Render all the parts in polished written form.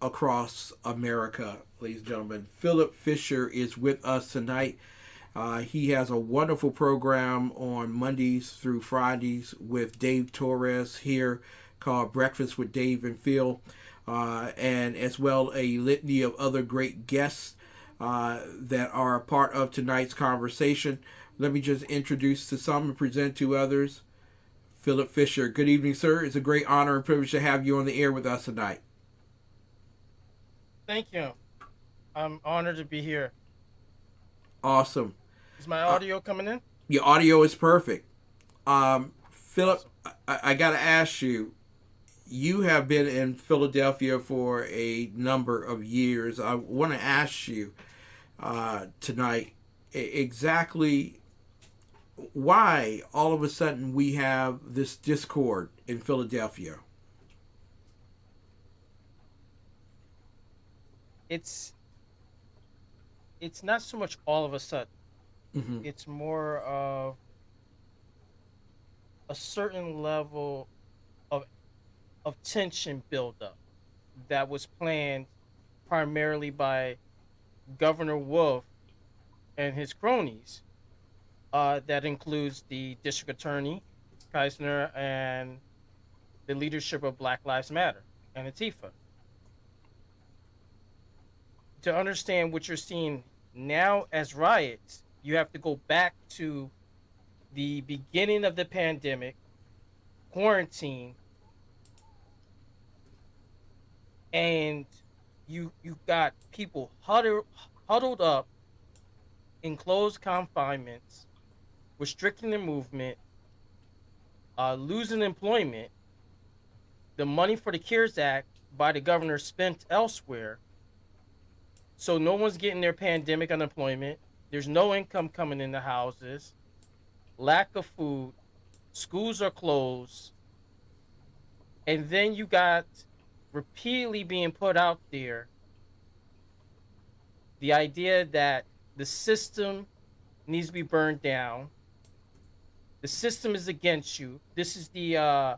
across America, ladies and gentlemen. Phillip Fisher is with us tonight. He has a wonderful program on Mondays through Fridays with Dave Torres here called Breakfast with Dave and Phil, and as well a litany of other great guests that are a part of tonight's conversation. Let me just introduce to some and present to others. Phillip Fisher. Good evening, sir. It's a great honor and privilege to have you on the air with us tonight. Thank you. I'm honored to be here. Awesome. Is my Uh, audio coming in? your audio is perfect. Phillip, Awesome. I got to ask you, you have been in Philadelphia for a number of years. I want to ask you tonight exactly why all of a sudden we have this discord in Philadelphia. It's it's not so much all of a sudden. Mm-hmm. It's more of a certain level of tension buildup that was planned primarily by Governor Wolf and his cronies. That includes the district attorney, Keisner, and the leadership of Black Lives Matter and Antifa. To understand what you're seeing now as riots, you have to go back to the beginning of the pandemic, quarantine, and you got people huddled up in closed confinements, restricting their movement, losing employment, the money for the CARES Act by the governor spent elsewhere. So no one's getting their pandemic unemployment. There's no income coming in the houses, lack of food, schools are closed, and then you got repeatedly being put out there the idea that the system needs to be burned down. The system is against you. This is the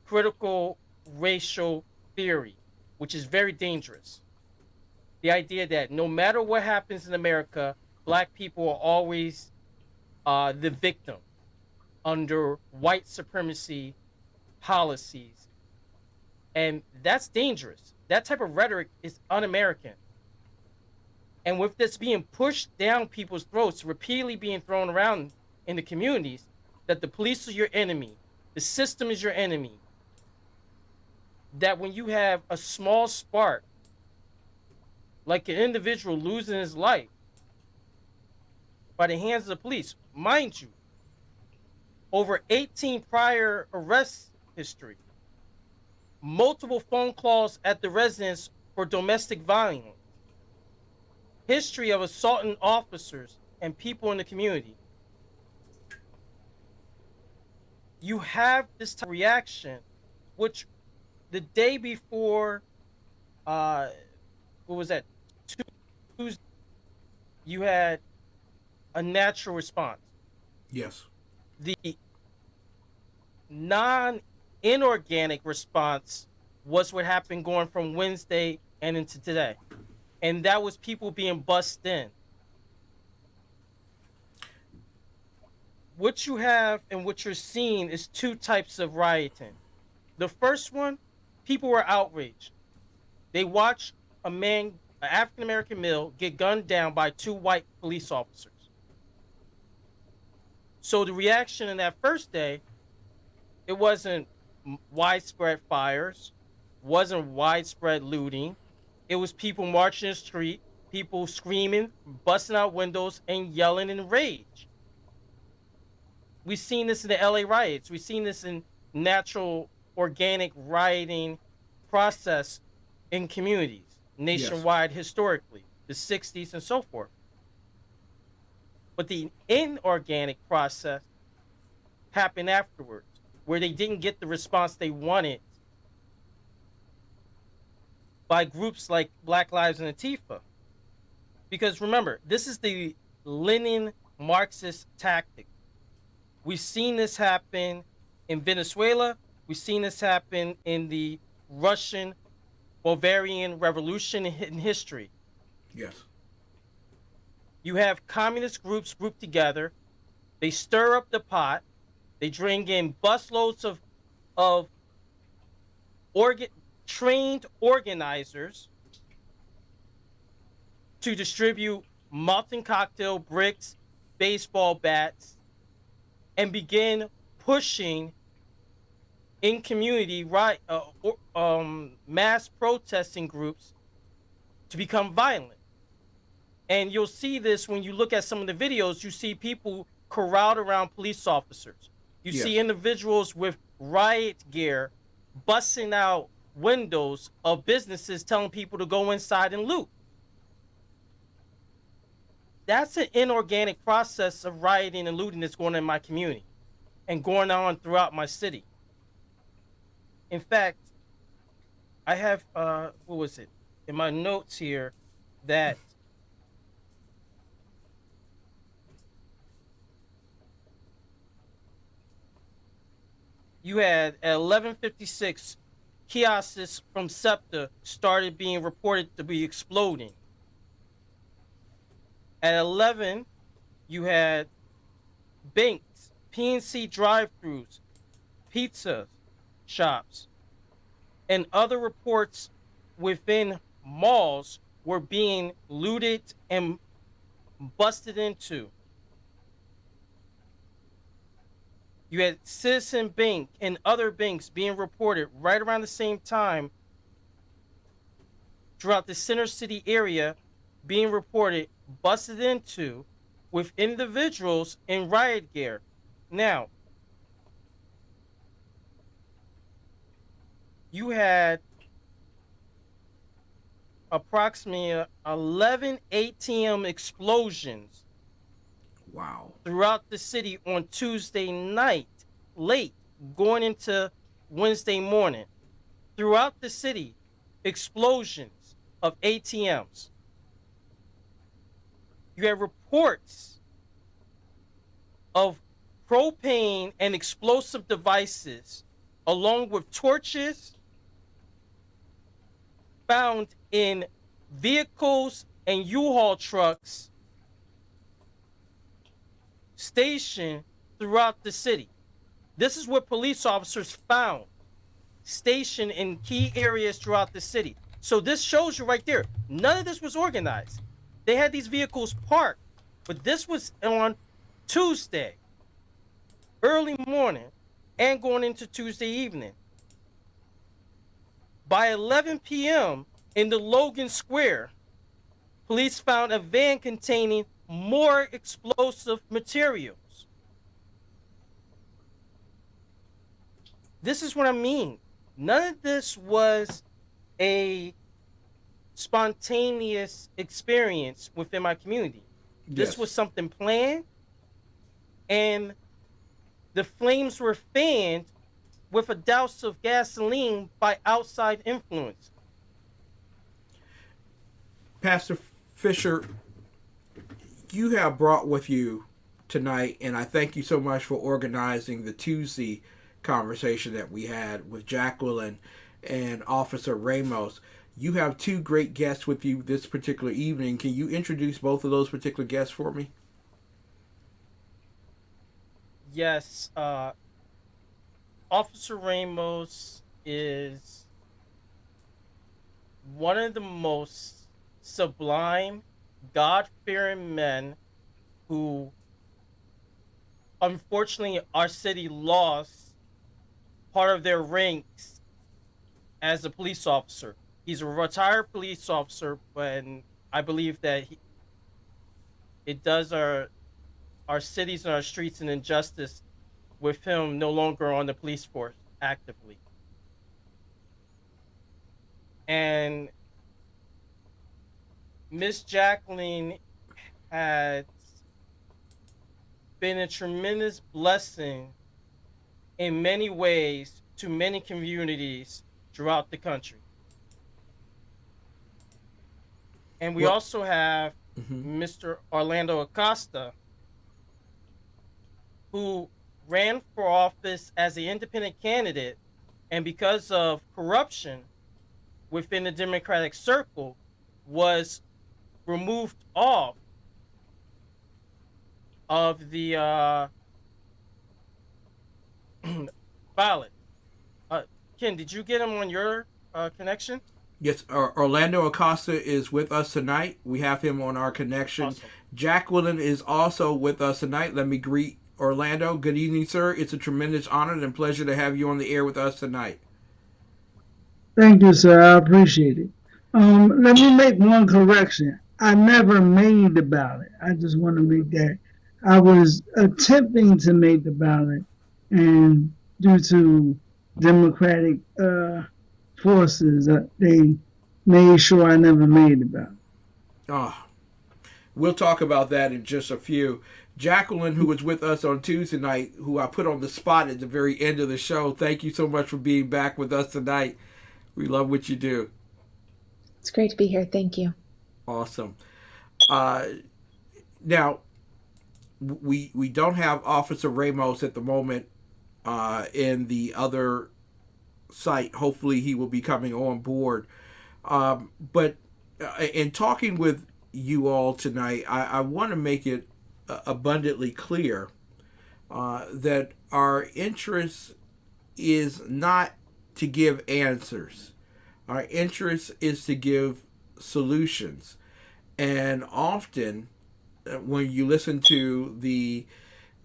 critical racial theory, which is very dangerous. The idea that no matter what happens in America, black people are always the victim under white supremacy policies. And that's dangerous. That type of rhetoric is un American. And with this being pushed down people's throats, repeatedly being thrown around in the communities, that the police are your enemy, the system is your enemy, that when you have a small spark, like an individual losing his life by the hands of the police, mind you, over 18 prior arrest history, multiple phone calls at the residence for domestic violence, history of assaulting officers and people in the community. You have this type of reaction, which the day before, uh, what was that, Tuesday, you had a natural response. Yes. The non inorganic response was what happened going from Wednesday and into today. And that was people being bussed in. What you have and what you're seeing is two types of rioting. The first one, people were outraged. They watched a man, an African American male, get gunned down by two white police officers. So the reaction in that first day, it wasn't widespread fires, wasn't widespread looting. It was people marching the street, people screaming, busting out windows, and yelling in rage. We've seen this in the LA riots. We've seen this in natural organic rioting process in communities Yes. nationwide historically, the 60s and so forth. But the inorganic process happened afterwards, where they didn't get the response they wanted by groups like Black Lives and Antifa. Because remember, this is the Lenin Marxist tactic. We've seen this happen in Venezuela. We've seen this happen in the Russian Bavarian Revolution in history. Yes. You have communist groups grouped together. They stir up the pot. They bring in busloads of organ, trained organizers to distribute Molten cocktail bricks, baseball bats, and begin pushing in community mass protesting groups to become violent. And you'll see this when you look at some of the videos. You see people corralled around police officers. You Yes. see individuals with riot gear busting out windows of businesses, telling people to go inside and loot. That's an inorganic process of rioting and looting that's going on in my community and going on throughout my city. In fact, I have what was it in my notes here that you had at 11:56 kiosks from SEPTA started being reported to be exploding. At 11, you had banks, PNC drive-thrus, pizza shops, and other reports within malls were being looted and busted into. You had Citizen Bank and other banks being reported right around the same time throughout the center city area, being reported busted into with individuals in riot gear. Now, you had approximately 11 ATM explosions Wow. throughout the city on Tuesday night, late, going into Wednesday morning. Throughout the city, explosions of ATMs. You have reports of propane and explosive devices, along with torches, found in vehicles and U-Haul trucks stationed throughout the city. This is what police officers found stationed in key areas throughout the city. So this shows you right there, none of this was organized. They had these vehicles parked, but this was on Tuesday, early morning, and going into Tuesday evening. By 11 p.m. in the Logan Square, police found a van containing more explosive materials. This is what I mean. None of this was a spontaneous experience within my community. This Yes. was something planned, and the flames were fanned with a douse of gasoline by outside influence. Pastor Fisher, you have brought with you tonight, and I thank you so much for organizing the Tuesday conversation that we had with Jacqueline and Officer Ramos. You have two great guests with you this particular evening. Can you introduce both of those particular guests for me? Yes, Officer Ramos is one of the most sublime, God-fearing men who, unfortunately, our city lost part of their ranks as a police officer. He's a retired police officer, but I believe that it does our cities and our streets an injustice with him no longer on the police force actively. And Miss Jacqueline had been a tremendous blessing in many ways to many communities throughout the country. And we Well, also have mhm. Mr. Orlando Acosta, who ran for office as an independent candidate and because of corruption within the Democratic circle, was removed off of the ballot. Uh, Ken, did you get him on your connection? Yes, Orlando Acosta is with us tonight. We have him on our connection. Awesome. Jacqueline is also with us tonight. Let me greet Orlando. Good evening, sir. It's a tremendous honor and pleasure to have you on the air with us tonight. Thank you, sir. I appreciate it. Let me make one correction. I never made the ballot. I just want to make that. I was attempting to make the ballot, and due to Democratic forces, they made sure I never made the ballot. Oh, we'll talk about that in just a few. Jacqueline, who was with us on Tuesday night, who I put on the spot at the very end of the show, thank you so much for being back with us tonight. We love what you do. It's great to be here. Thank you. Awesome. Uh, Now, we don't have Officer Ramos at the moment in the other site. Hopefully, he will be coming on board. But in talking with you all tonight, I want to make it abundantly clear that our interest is not to give answers. Our interest is to give solutions. And often, when you listen to the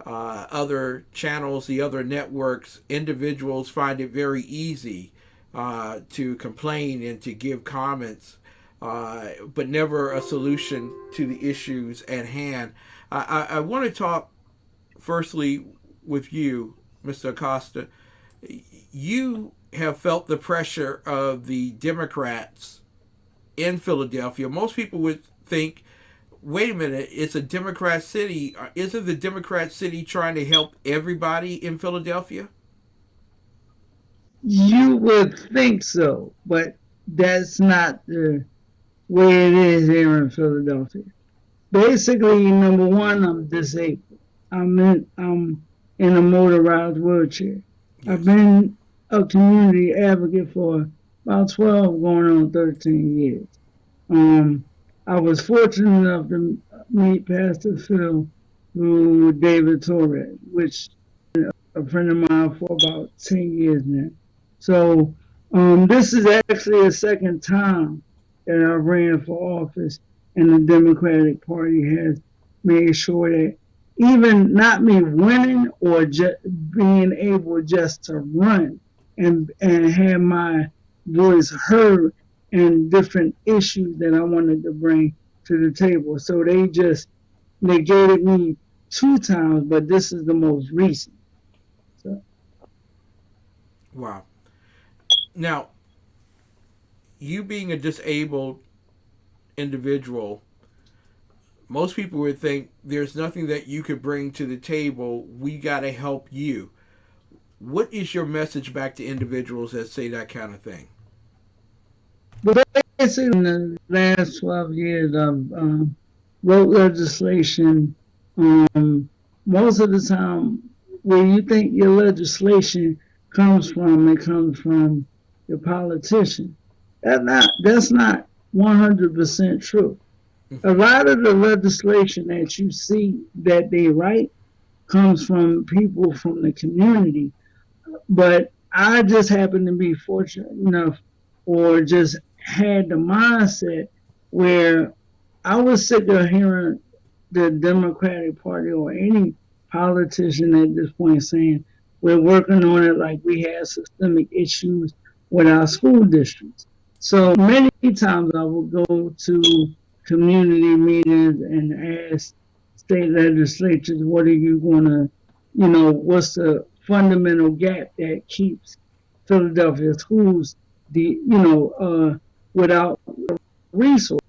other channels, the other networks, individuals find it very easy to complain and to give comments, but never a solution to the issues at hand. I want to talk firstly with you, Mr. Acosta. You have felt the pressure of the Democrats in Philadelphia. Most people would think, wait a minute, it's a Democrat city. Isn't the Democrat city trying to help everybody in Philadelphia? You would think so, but that's not the way it is here in Philadelphia. Basically, number one, I'm disabled. I'm in a motorized wheelchair. I've Yes. been a community advocate for about 12 going on 13 years. Um, I was fortunate enough to meet Pastor Phil through David Torres, which is a friend of mine for about 10 years now. So this is actually the second time that I ran for office, and the Democratic Party has made sure that even not me winning or just being able just to run and have my voice heard and different issues that I wanted to bring to the table. So they just negated me two times, but this is the most recent. So Wow. Now, you being a disabled individual, most people would think there's nothing that you could bring to the table. We got to help you. What is your message back to individuals that say that kind of thing? but basically, in the last 12 years, I've wrote legislation. Most of the time, where you think your legislation it comes from your politician. That's not 100% true. A lot of the legislation that you see that they write comes from people from the community, but I just happen to be fortunate enough or just had the mindset where I was sick of hearing the Democratic Party or any politician at this point saying we're working on it like we have systemic issues with our school districts. So many times I will go to community meetings and ask state legislatures, what are you going to, what's the fundamental gap that keeps Philadelphia schools, without resources.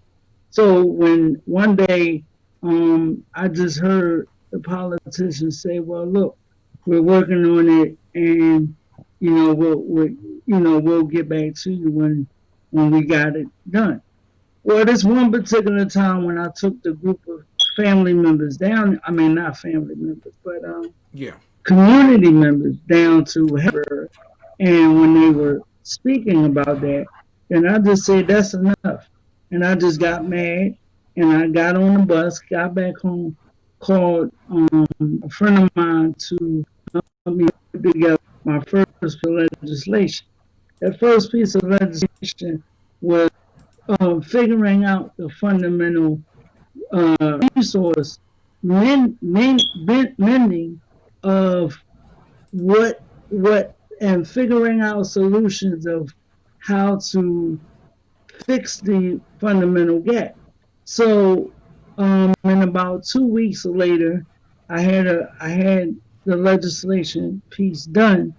So when one day I just heard the politicians say, "Well, look, we're working on it, and we'll get back to you when we got it done." Well, this one particular time when I took the group of family members down, I mean not family members, but Yeah. community members down to her, And when they were speaking about that, then I just said, that's enough. And I just got mad and I got on the bus, got back home, called a friend of mine to help me put together my first piece of legislation. That first piece of legislation was figuring out the fundamental resource mending of what and figuring out solutions of how to fix the fundamental gap. So, in about 2 weeks later, I had the legislation piece done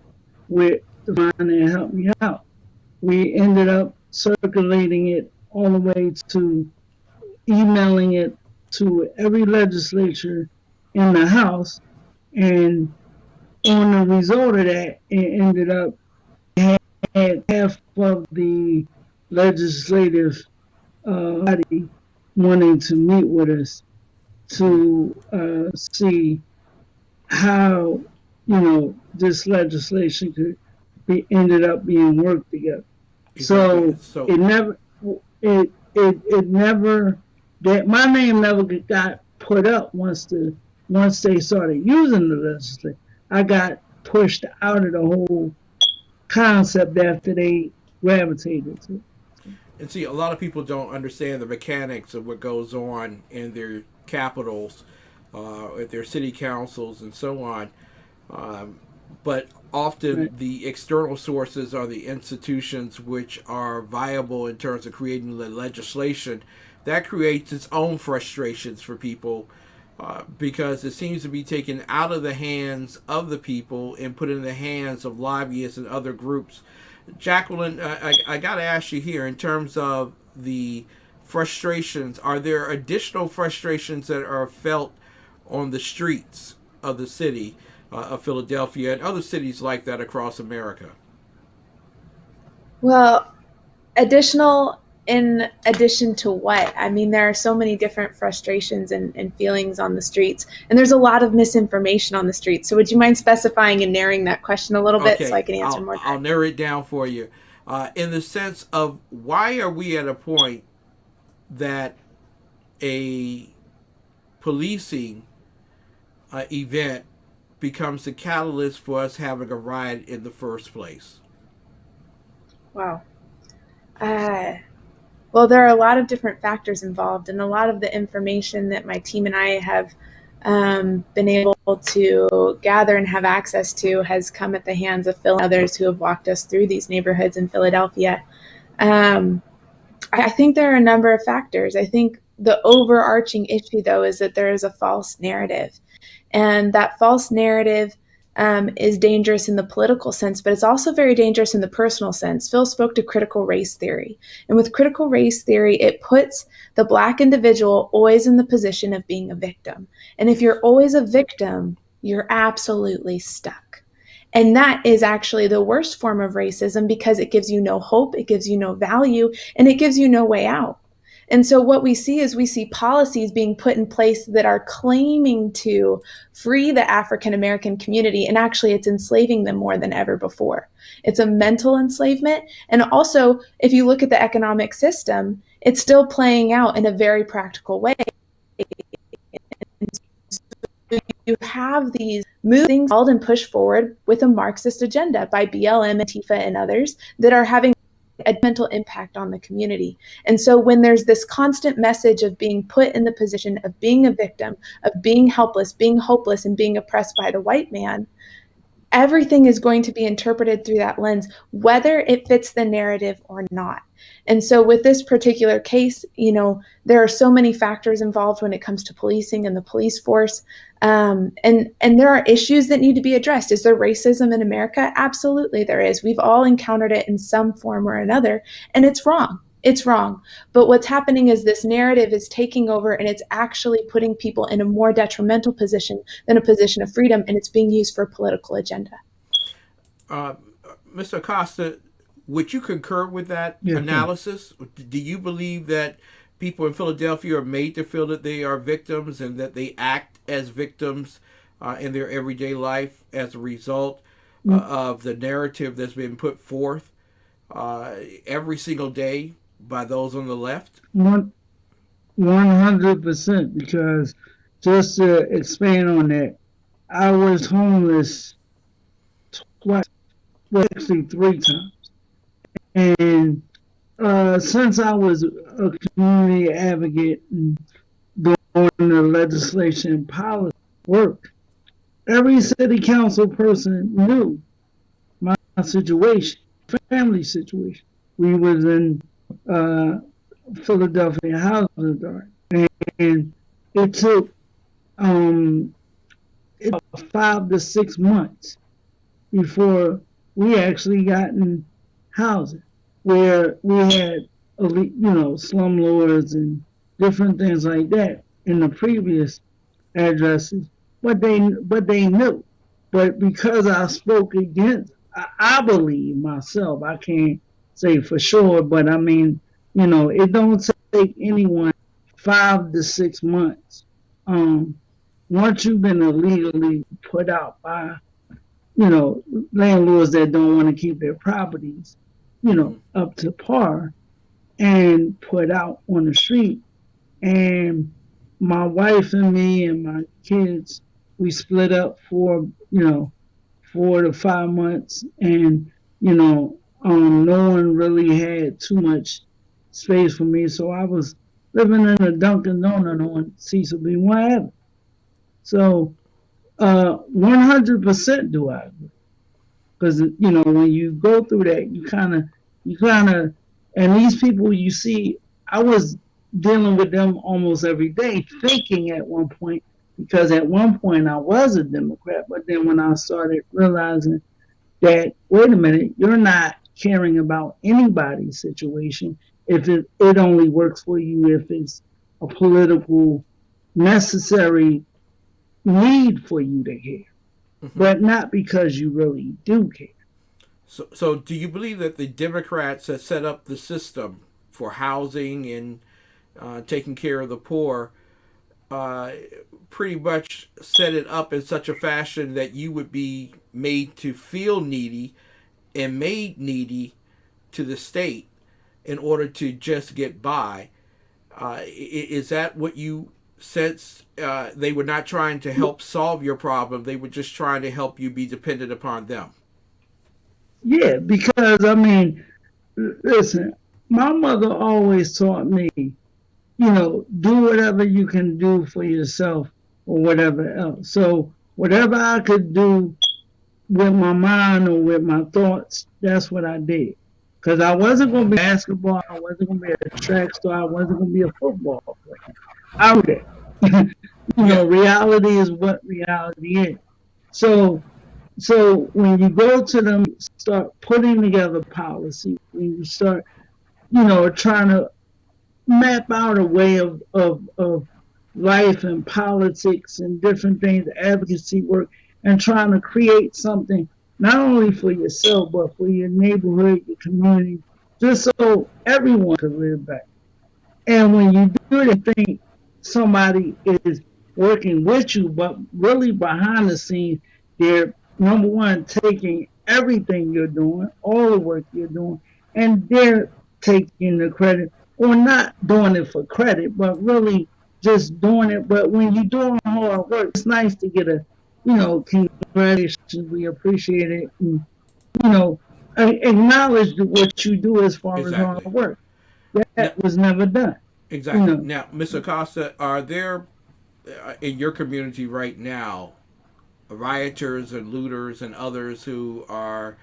with the fund and helped me out. We ended up circulating it all the way to emailing it to every legislature in the House, and on the result of that, it ended up had half of the legislative body wanting to meet with us to see how this legislation could be ended up being worked together. Exactly. So So it never it never that my name never got put up once they started using the legislature. I got pushed out of the whole concept after they gravitated to it. and see, a lot of people don't understand the mechanics of what goes on in their capitals, at their city councils, and so on. Um, but often Right. the external sources are the institutions which are viable in terms of creating the legislation. That creates its own frustrations for people, because it seems to be taken out of the hands of the people and put in the hands of lobbyists and other groups. Jacqueline, I got to ask you here in terms of the frustrations, are there additional frustrations that are felt on the streets of the city of Philadelphia and other cities like that across America? Well, additional in addition to what? I mean, there are so many different frustrations and feelings on the streets, and there's a lot of misinformation on the streets. So, would you mind specifying and narrowing that question a little bit so I Okay, can answer more I'll directly? narrow it down for you. In the sense of why are we at a point that a policing event becomes the catalyst for us having a riot in the first place? Wow. Uh, well, there are a lot of different factors involved, and a lot of the information that my team and I have been able to gather and have access to has come at the hands of Phil and others who have walked us through these neighborhoods in Philadelphia. Um, I think there are a number of factors. I think the overarching issue, though, is that there is a false narrative. And that false narrative is dangerous in the political sense, but it's also very dangerous in the personal sense. Phil spoke to critical race theory. And with critical race theory, it puts the Black individual always in the position of being a victim. And if you're always a victim, you're absolutely stuck. And that is actually the worst form of racism because it gives you no hope, it gives you no value, and it gives you no way out. And so what we see is we see policies being put in place that are claiming to free the African American community, and actually it's enslaving them more than ever before. It's a mental enslavement. And also, if you look at the economic system, it's still playing out in a very practical way. You have these things held and pushed forward with a Marxist agenda by BLM, Antifa, and others that are having a mental impact on the community. And so when there's this constant message of being put in the position of being a victim, of being helpless, being hopeless, and being oppressed by the white man, everything is going to be interpreted through that lens, whether it fits the narrative or not. And so with this particular case, there are so many factors involved when it comes to policing and the police force. And there are issues that need to be addressed. Is there racism in America? Absolutely there is. We've all encountered it in some form or another, and it's wrong. It's wrong. But what's happening is this narrative is taking over, and it's actually putting people in a more detrimental position than a position of freedom, and it's being used for a political agenda. Uh, Mr. Acosta, would you concur with that Yes, sir. analysis? Do you believe that people in Philadelphia are made to feel that they are victims and that they act as victims in their everyday life as a result? of the narrative that's been put forth every single day by those on the left? 100%. Because just to expand on that, I was homeless twice, well, actually 3 times, and since I was a community advocate and doing the legislation and policy work, every city council person knew my situation, family situation. We was in uh, Philadelphia Housing Authority, and it took um, 5 to 6 months before we actually got in housing, where we had slumlords and different things like that in the previous addresses, but they knew. But because I spoke against, I believe myself, I can't say for sure, but I mean, it don't take anyone 5 to 6 months. Um, Once you've been illegally put out by, you know, landlords that don't want to keep their properties, Mm-hmm. up to par and put out on the street, and my wife and me and my kids, we split up for 4 to 5 months, and no one really had too much space for me, so I was living in a Dunkin' Donut on Cecil B. Avenue. So 100% do I agree, because when you go through that, you kind of, and these people you see, I was dealing with them almost every day, thinking at one point, because at one point I was a Democrat, but then when I started realizing that, wait a minute, you're not caring about anybody's situation, if it only works for you if it's a political necessary need for you to care, Mm-hmm. but not because you really do care. So do you believe that the Democrats have set up the system for housing and taking care of the poor, uh, pretty much set it up in such a fashion that you would be made to feel needy and made needy to the state in order to just get by? Is that what you sense? They were not trying to help solve your problem, they were just trying to help you be dependent upon them. Yeah, because I mean, listen, my mother always taught me, do whatever you can do for yourself or whatever else. So whatever I could do with my mind or with my thoughts, that's what I did. Because I wasn't going to be basketball, I wasn't going to be a track star, I wasn't going to be a football player. I would have. Yeah. Reality is what reality is. So so when you go to them, start putting together policy, when you start, trying to map out a way of life and politics and different things, advocacy work, and trying to create something not only for yourself but for your neighborhood, your community, just so everyone can live better. And when you do it and think somebody is working with you, but really behind the scenes, they're number one taking everything you're doing, all the work you're doing, and they're taking the credit, or not doing it for credit, but really just doing it. But when you're doing hard work, it's nice to get congratulations, we appreciate it, and you know, acknowledge what you do as far as hard Exactly. work. Now, That was never done. You exactly. know, Now, Miss Acosta, are there in your community right now rioters and looters and others who are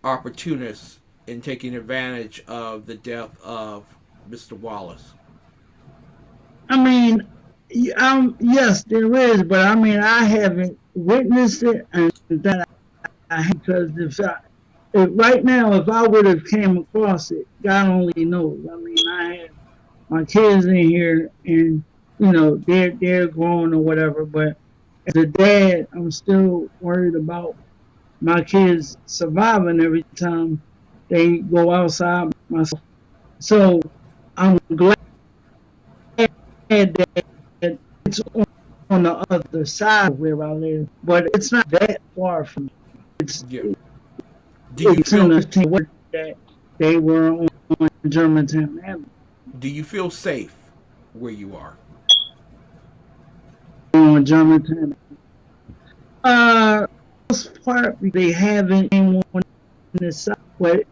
opportunists in taking advantage of the death of Mr. Wallace? I mean, yes, there is, but I mean, I haven't witnessed it, and that because if right now, if I would have came across it, God only knows. I mean, I had my kids in here, and they're grown or whatever, but as a dad, I'm still worried about my kids surviving every time they go outside myself. So I'm glad that it's on the other side of where I live, but it's not that far from me. Yeah. Do you it's in feel the team that they were on Germantown Avenue. do you feel safe where you are? On Germantown. Most part they haven't anyone on the side. But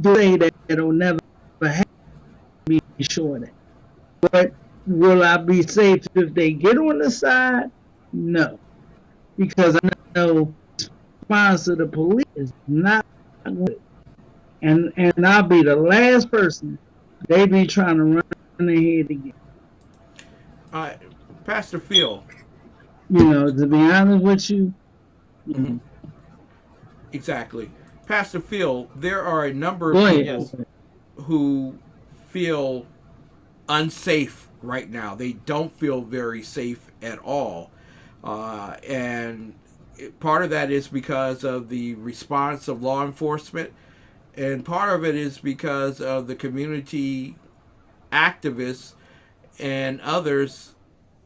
do say that it'll never happen. Be sure that. But will I be safe if they get on the side? No, because I know the response of the police is not good. And I'll be the last person they be trying to run ahead again. Uh, Pastor Phil. To be honest with you, Mhm. know, Exactly. Pastor Phil, there are a number of go ahead. people Yes. who feel unsafe right now. They don't feel very safe at all. And part of that is because of the response of law enforcement, and part of it is because of the community activists and others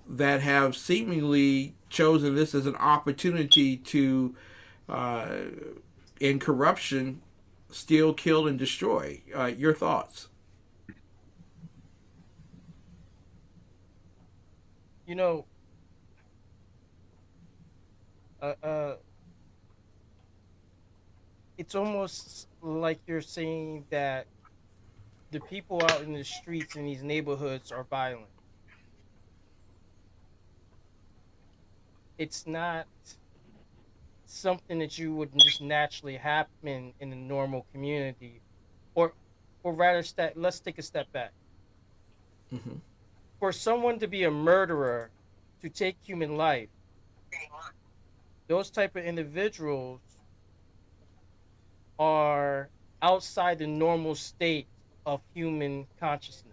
that have seemingly chosen this as an opportunity to, uh, in corruption, steal, kill, and destroy. Your thoughts? You know, uh, uh, it's almost like you're saying that the people out in the streets in these neighborhoods are violent. It's not something that you would just naturally happen in a normal community, or, or rather, let's take a step back. Mm-hmm. For someone to be a murderer, to take human life, those type of individuals are outside the normal state of human consciousness.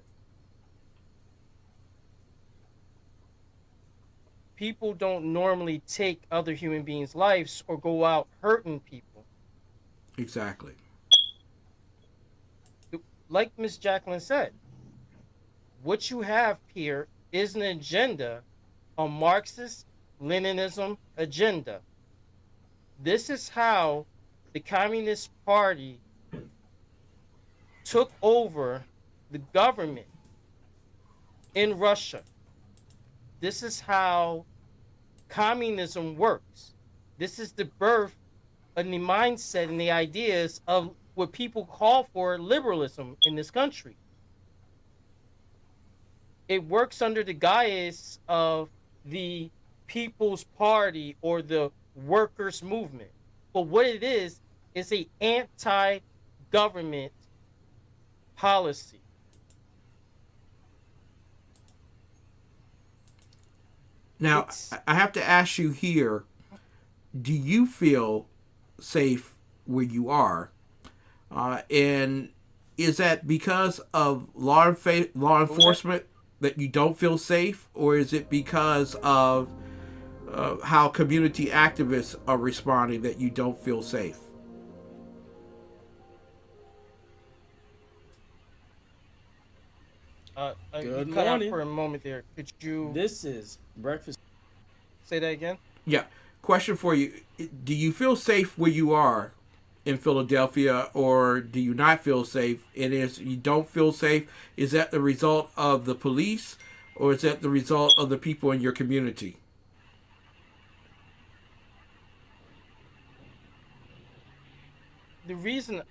People don't normally take other human beings' lives or go out hurting people. Exactly. Like Miss Jacqueline said, what you have here is an agenda, a Marxist Leninism agenda. This is how the Communist Party took over the government in Russia. This is how communism works. This is the birth and the mindset and the ideas of what people call for liberalism in this country. It works under the guise of the People's Party or the workers' movement. But what it is a anti-government policy. Now, It's I have to ask you here, do you feel safe where you are? And is that because of law enforcement that you don't feel safe, or is it because of how community activists are responding that you don't feel safe? you Good cut out morning. for a moment there. Could you This is breakfast. say that again? Yeah. Question for you: do you feel safe where you are in Philadelphia, or do you not feel safe? And if you don't feel safe, is that the result of the police, or is that the result of the people in your community? The reason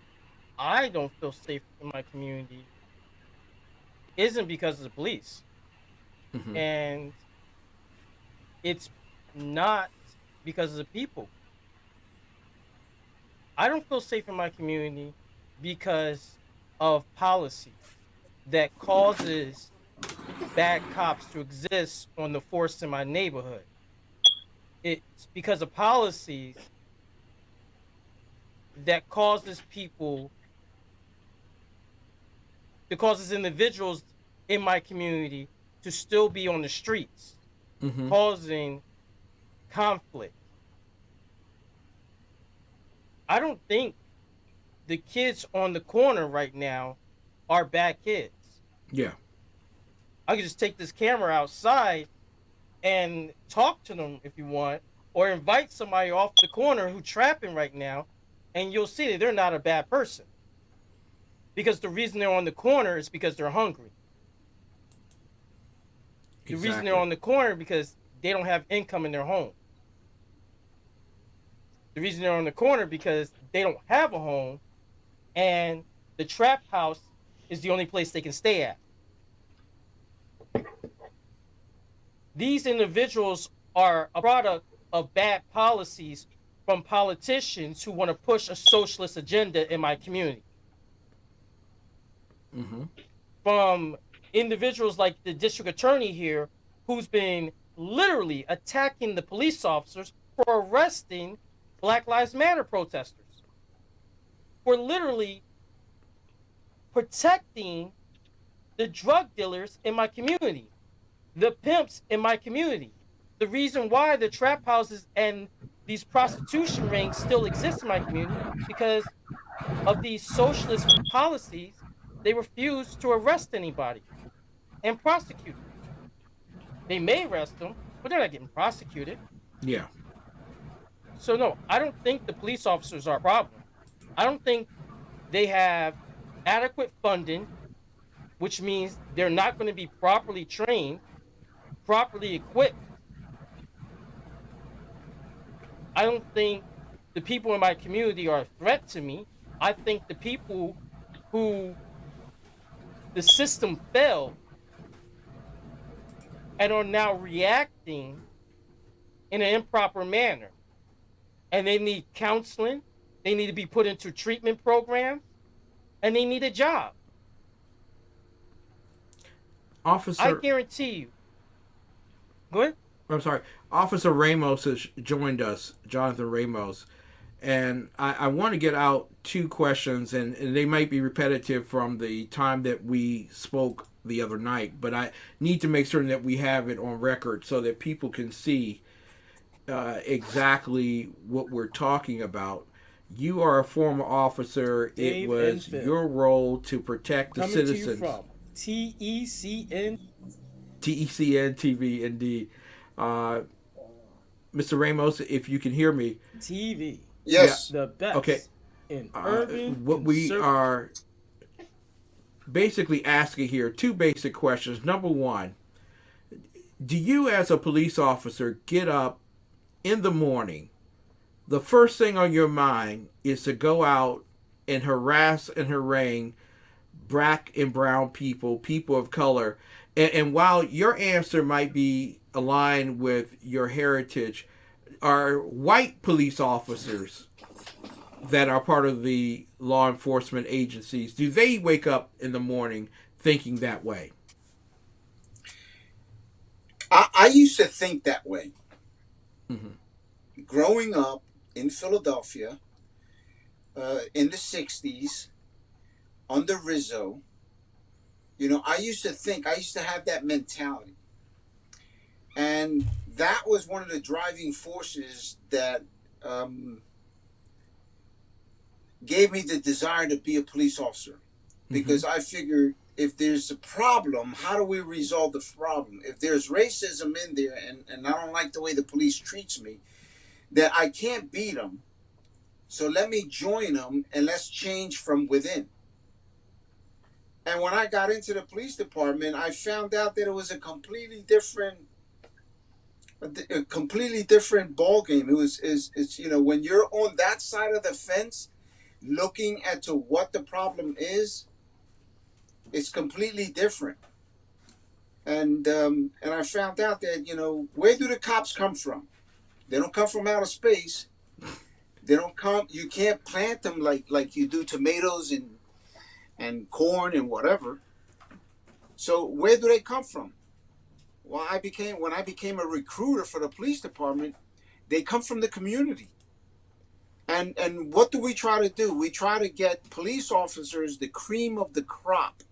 I don't feel safe in my community isn't because of the police. Mm-hmm. And it's not because of the people. I don't feel safe in my community because of policy that causes bad cops to exist on the force in my neighborhood. It's because of policies that causes people, that causes individuals in my community to still be on the streets, Mm-hmm. causing conflict. I don't think the kids on the corner right now are bad kids. Yeah. I could just take this camera outside and talk to them if you want, or invite somebody off the corner who trapping right now, and you'll see that they're not a bad person. Because the reason they're on the corner is because they're hungry. The reason they're on the corner is because they don't have income in their home. The reason they're on the corner is because they don't have a home, and the trap house is the only place they can stay at. These individuals are a product of bad policies from politicians who want to push a socialist agenda in my community. Mm-hmm. From individuals like the district attorney here, who's been literally attacking the police officers for arresting Black Lives Matter protesters, for literally protecting the drug dealers in my community, the pimps in my community. The reason why the trap houses and these prostitution rings still exist in my community, because of these socialist policies, they refuse to arrest anybody and prosecute them. They may arrest them, but they're not getting prosecuted. Yeah. So no, I don't think the police officers are a problem. I don't think they have adequate funding, which means they're not going to be properly trained, properly equipped. I don't think the people in my community are a threat to me. I think the people who the system failed and are now reacting in an improper manner. And they need counseling, they need to be put into treatment programs, and they need a job. Officer, I guarantee you. Go ahead. I'm sorry. Officer Ramos has joined us, Jonathan Ramos. And I want to get out two questions, and they might be repetitive from the time that we spoke the other night, but I need to make certain that we have it on record so that people can see exactly what we're talking about. You are a former officer. Dave it was your role to protect the citizens. Coming to you from TECN TV, indeed. Mr. Ramos, if you can hear me. TV. Yes. The best. Okay. In urban. What we are basically asking here, two basic questions. Number one, do you as a police officer get up in the morning, the first thing on your mind is to go out and harass and harangue black and brown people, people of color? And while your answer might be aligned with your heritage, are white police officers that are part of the law enforcement agencies, do they wake up in the morning thinking that way? I used to think that way. Mm-hmm. Growing up in Philadelphia in the 60s under Rizzo, I used to have that mentality. And that was one of the driving forces that gave me the desire to be a police officer. Because I figured, if there's a problem, how do we resolve the problem? If there's racism in there and I don't like the way the police treats me, that I can't beat them. So let me join them and let's change from within. And when I got into the police department, I found out that it was a completely different ball game. It's when you're on that side of the fence, looking at to what the problem is, it's completely different. And I found out that where do the cops come from? They don't come from outer space. They don't come. You can't plant them like you do tomatoes and corn and whatever. So where do they come from? Well, when I became a recruiter for the police department, they come from the community. And what do we try to do? We try to get police officers, the cream of the crop,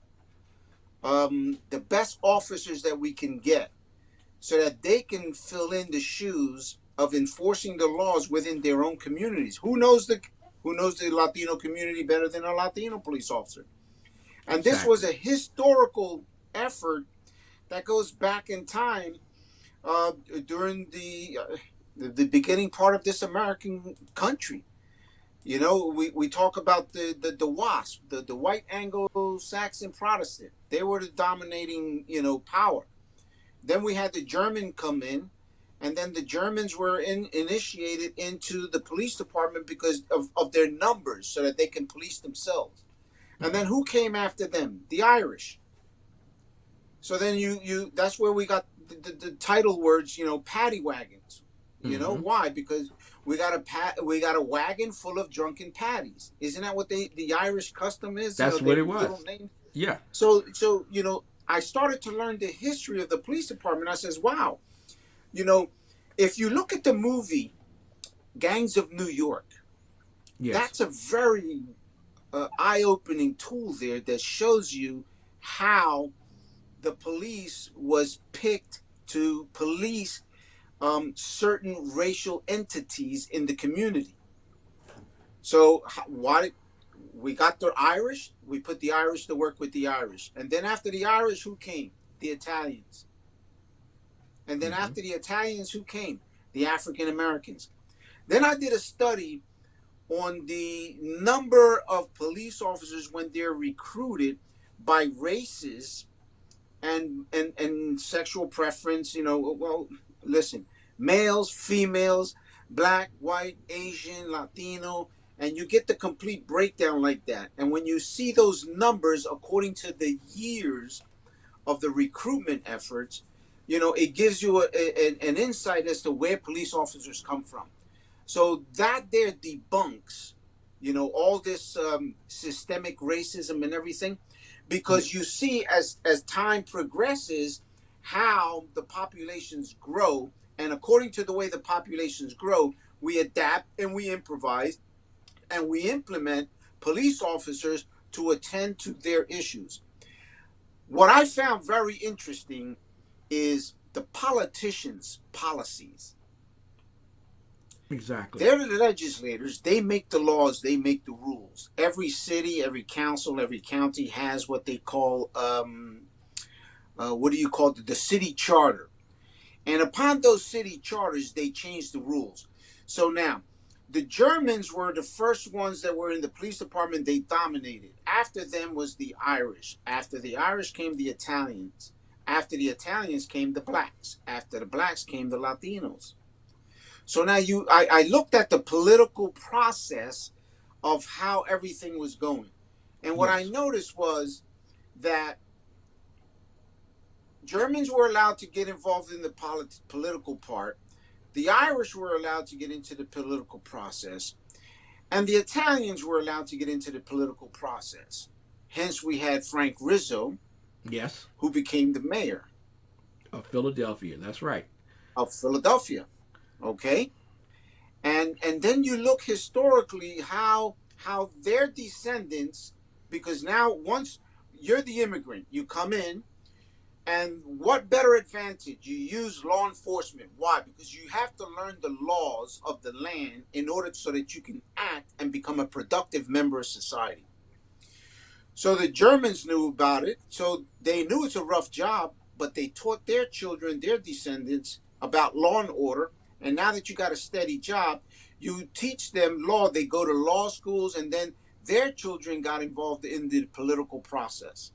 the best officers that we can get, so that they can fill in the shoes of enforcing the laws within their own communities. Who knows the Latino community better than a Latino police officer? And this was a historical effort that goes back in time during the the beginning part of this American country. You know, we talk about the WASP, the white Anglo-Saxon Protestant. They were the dominating, power. Then we had the German come in, and then the Germans were initiated into the police department because of their numbers, so that they can police themselves. And then who came after them? The Irish. So then you that's where we got the title words, paddy wagons. Why? Because we got a wagon full of drunken paddies. Isn't that what the Irish custom is? That's what it little was. name. Yeah. So I started to learn the history of the police department. I says, wow, if you look at the movie Gangs of New York, Yes. that's a very eye-opening tool there that shows you how the police was picked to police certain racial entities in the community. So why we got the Irish? We put the Irish to work with the Irish, and then after the Irish, who came? The Italians. And then after the Italians, who came? The African Americans. Then I did a study on the number of police officers when they're recruited by races and sexual preference. Well, listen, males, females, black, white, Asian, Latino, and you get the complete breakdown like that. And when you see those numbers according to the years of the recruitment efforts, it gives you an insight as to where police officers come from. So that there debunks, all this systemic racism and everything, because you see as time progresses how the populations grow, and according to the way the populations grow, we adapt and we improvise and we implement police officers to attend to their issues. What I found very interesting is the politicians' policies. Exactly. They're the legislators. They make the laws. They make the rules. Every city, every council, every county has what they call, the city charter. And upon those city charters, they change the rules. So now, the Germans were the first ones that were in the police department. They dominated. After them was the Irish. After the Irish came the Italians. After the Italians came the blacks. After the blacks came the Latinos. So now I looked at the political process of how everything was going. And what I noticed was that Germans were allowed to get involved in the political part. The Irish were allowed to get into the political process. And the Italians were allowed to get into the political process. Hence, we had Frank Rizzo, Yes. who became the mayor Of Philadelphia. That's right. of Philadelphia. Okay? And then you look historically how their descendants, because now once you're the immigrant, you come in, and what better advantage? You use law enforcement. Why? Because you have to learn the laws of the land in order so that you can act and become a productive member of society. So the Germans knew about it. So they knew it's a rough job, but they taught their children, their descendants, about law and order. And now that you got a steady job, you teach them law. They go to law schools, and then their children got involved in the political process.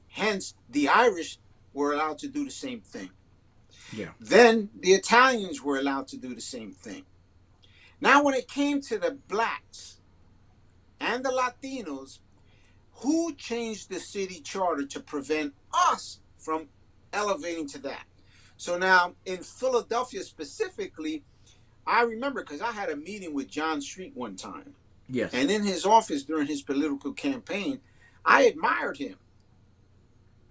Hence, the Irish were allowed to do the same thing. Yeah. Then the Italians were allowed to do the same thing. Now, when it came to the blacks and the Latinos, who changed the city charter to prevent us from elevating to that? So now, in Philadelphia specifically, I remember because I had a meeting with John Street one time. Yes. And in his office during his political campaign, I admired him.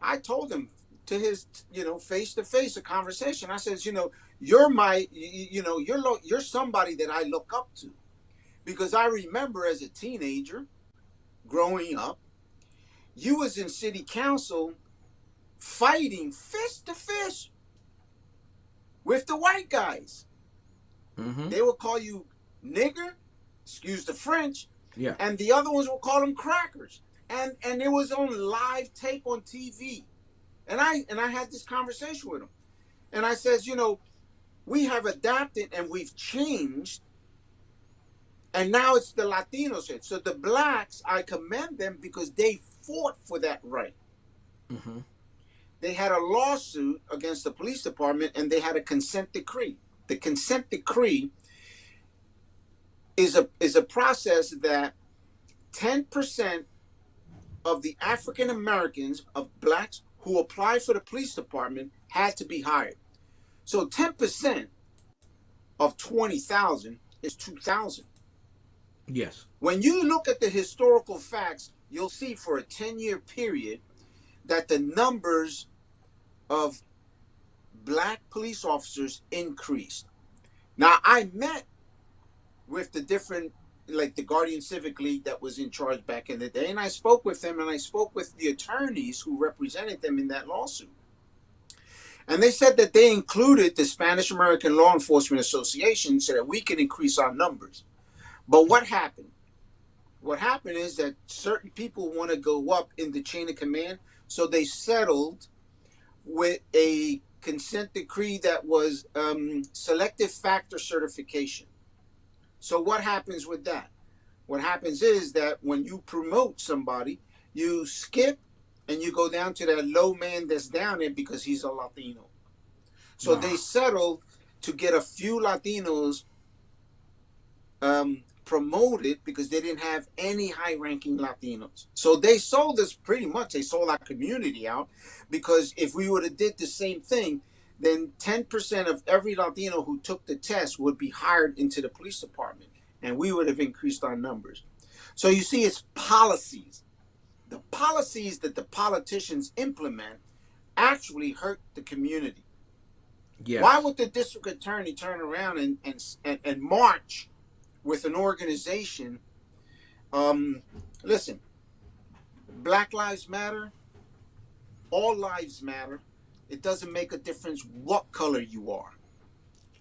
I told him to his, face to face, a conversation. I says, you're my, you're somebody that I look up to, because I remember as a teenager growing up, you was in city council fighting fist to fist with the white guys. Mm-hmm. They would call you nigger, excuse the French, Yeah. and the other ones would call them crackers. And it was on live tape on TV. And I had this conversation with him. And I says, We have adapted and we've changed, and now it's the Latinos here. So the blacks, I commend them because they fought for that right. Mm-hmm. They had a lawsuit against the police department, and they had a consent decree. The consent decree is a process that 10% of the African Americans, of blacks who apply for the police department, had to be hired. So 10% of 20,000 is 2,000. Yes. When you look at the historical facts, you'll see for a 10-year period that the numbers of black police officers increased. Now, I met with the different, like the Guardian Civic League that was in charge back in the day, and I spoke with them, and I spoke with the attorneys who represented them in that lawsuit. And they said that they included the Spanish American Law Enforcement Association so that we can increase our numbers. But what happened? What happened is that certain people want to go up in the chain of command, so they settled with a consent decree that was selective factor certification. So what happens with that? What happens is that when you promote somebody, you skip and you go down to that low man that's down there because he's a Latino. So they settled to get a few Latinos promoted because they didn't have any high-ranking Latinos. So they sold us pretty much, they sold our community out, because if we would have did the same thing, then 10% of every Latino who took the test would be hired into the police department, and we would have increased our numbers. So you see, it's policies. The policies that the politicians implement actually hurt the community. Yes. Why would the district attorney turn around and march with an organization? Listen, Black Lives Matter, all lives matter. It doesn't make a difference what color you are.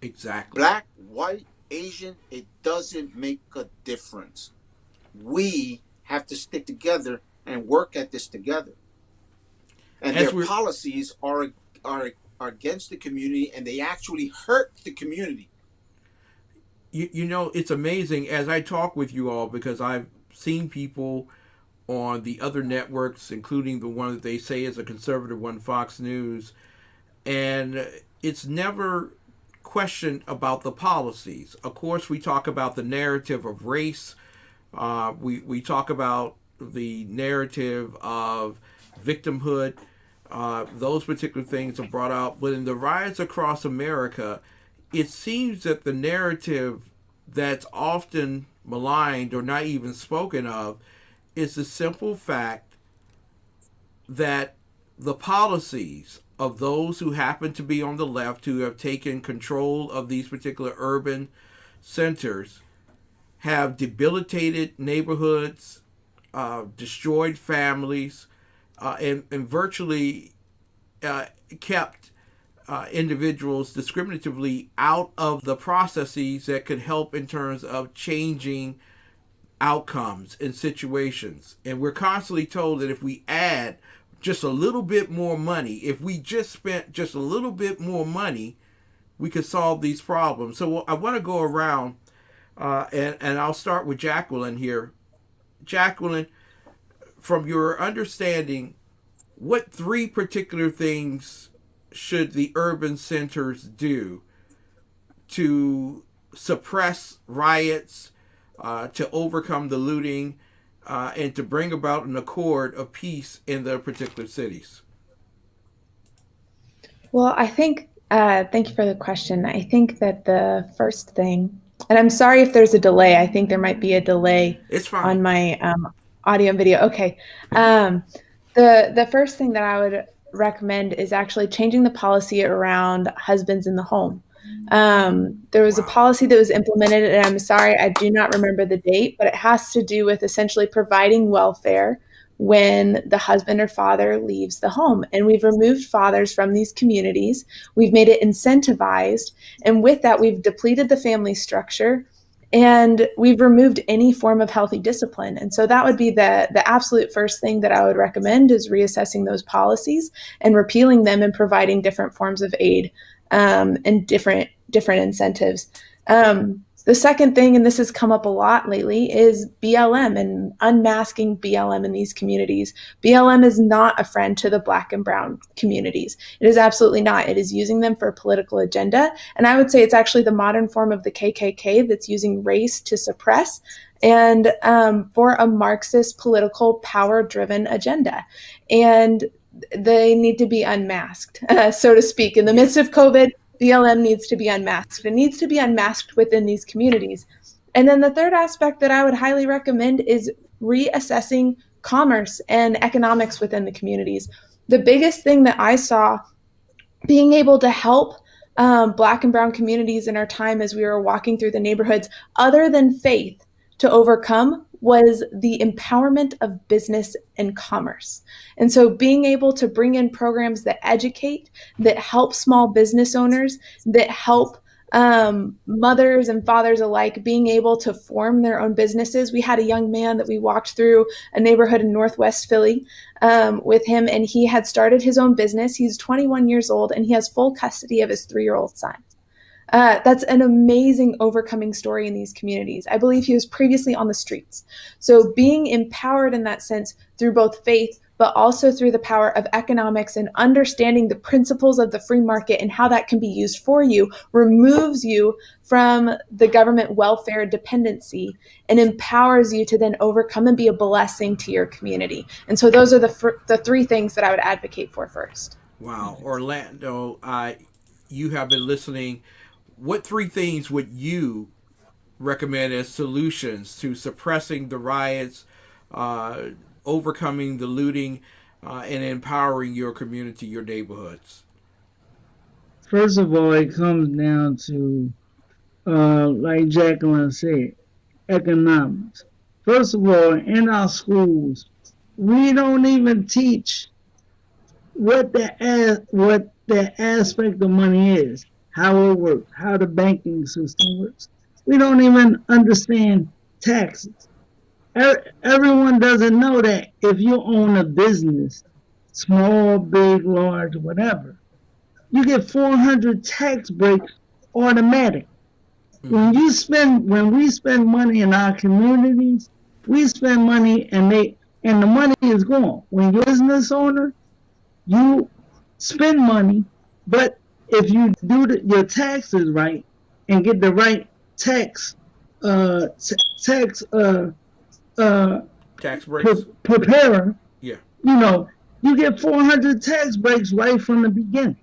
Exactly. Black, white, Asian, it doesn't make a difference. We have to stick together and work at this together. And their policies are against the community, and they actually hurt the community. You know, it's amazing as I talk with you all, because I've seen people on the other networks, including the one that they say is a conservative one, Fox News, and it's never questioned about the policies. Of course, we talk about the narrative of race. We talk about the narrative of victimhood. Those particular things are brought out. But in the riots across America, it seems that the narrative that's often maligned or not even spoken of is the simple fact that the policies of those who happen to be on the left, who have taken control of these particular urban centers, have debilitated neighborhoods, destroyed families, and virtually kept individuals discriminatively out of the processes that could help in terms of changing outcomes and situations. And we're constantly told that if we add just a little bit more money, if we just spent just a little bit more money, we could solve these problems. So I want to go around and I'll start with Jacqueline here. Jacqueline, from your understanding, what three particular things should the urban centers do to suppress riots, to overcome the looting, and to bring about an accord of peace in their particular cities? Well, I think, thank you for the question. I think that the first thing, and I'm sorry if there's a delay. I think there might be a delay It's fine. on my audio and video. Okay. The first thing that I would recommend is actually changing the policy around husbands in the home. There was a policy that was implemented, and I'm sorry, I do not remember the date, but it has to do with essentially providing welfare when the husband or father leaves the home. And we've removed fathers from these communities. We've made it incentivized. And with that, we've depleted the family structure, and we've removed any form of healthy discipline. And so that would be the absolute first thing that I would recommend, is reassessing those policies and repealing them and providing different forms of aid and different incentives. The second thing, and this has come up a lot lately, is BLM and unmasking BLM in these communities. BLM is not a friend to the Black and brown communities. It is absolutely not. It is using them for a political agenda. And I would say it's actually the modern form of the KKK that's using race to suppress and for a Marxist political power-driven agenda. And they need to be unmasked, so to speak. In the midst of COVID, BLM needs to be unmasked. It needs to be unmasked within these communities. And then the third aspect that I would highly recommend is reassessing commerce and economics within the communities. The biggest thing that I saw being able to help Black and brown communities in our time as we were walking through the neighborhoods, other than faith, to overcome was the empowerment of business and commerce. And so being able to bring in programs that educate, that help small business owners, that help mothers and fathers alike being able to form their own businesses. We had a young man that we walked through a neighborhood in Northwest Philly with him, and he had started his own business. He's 21 years old, and he has full custody of his 3-year-old son. That's an amazing overcoming story in these communities. I believe he was previously on the streets. So being empowered in that sense through both faith, but also through the power of economics and understanding the principles of the free market and how that can be used for you, removes you from the government welfare dependency and empowers you to then overcome and be a blessing to your community. And so those are the three things that I would advocate for first. Wow. Orlando, you have been listening. What 3 things would you recommend as solutions to suppressing the riots, overcoming the looting, and empowering your community, your neighborhoods? First of all, it comes down to, like Jacqueline said, economics. First of all, in our schools, we don't even teach what the aspect of money is, how it works, how the banking system works. We don't even understand taxes. Everyone doesn't know that if you own a business, small, big, large, whatever, you get 400 tax breaks automatic. When we spend money in our communities, we spend money and the money is gone. When you're a business owner, you spend money, but if you do your taxes right and get the right tax breaks preparer, yeah, you get 400 tax breaks right from the beginning.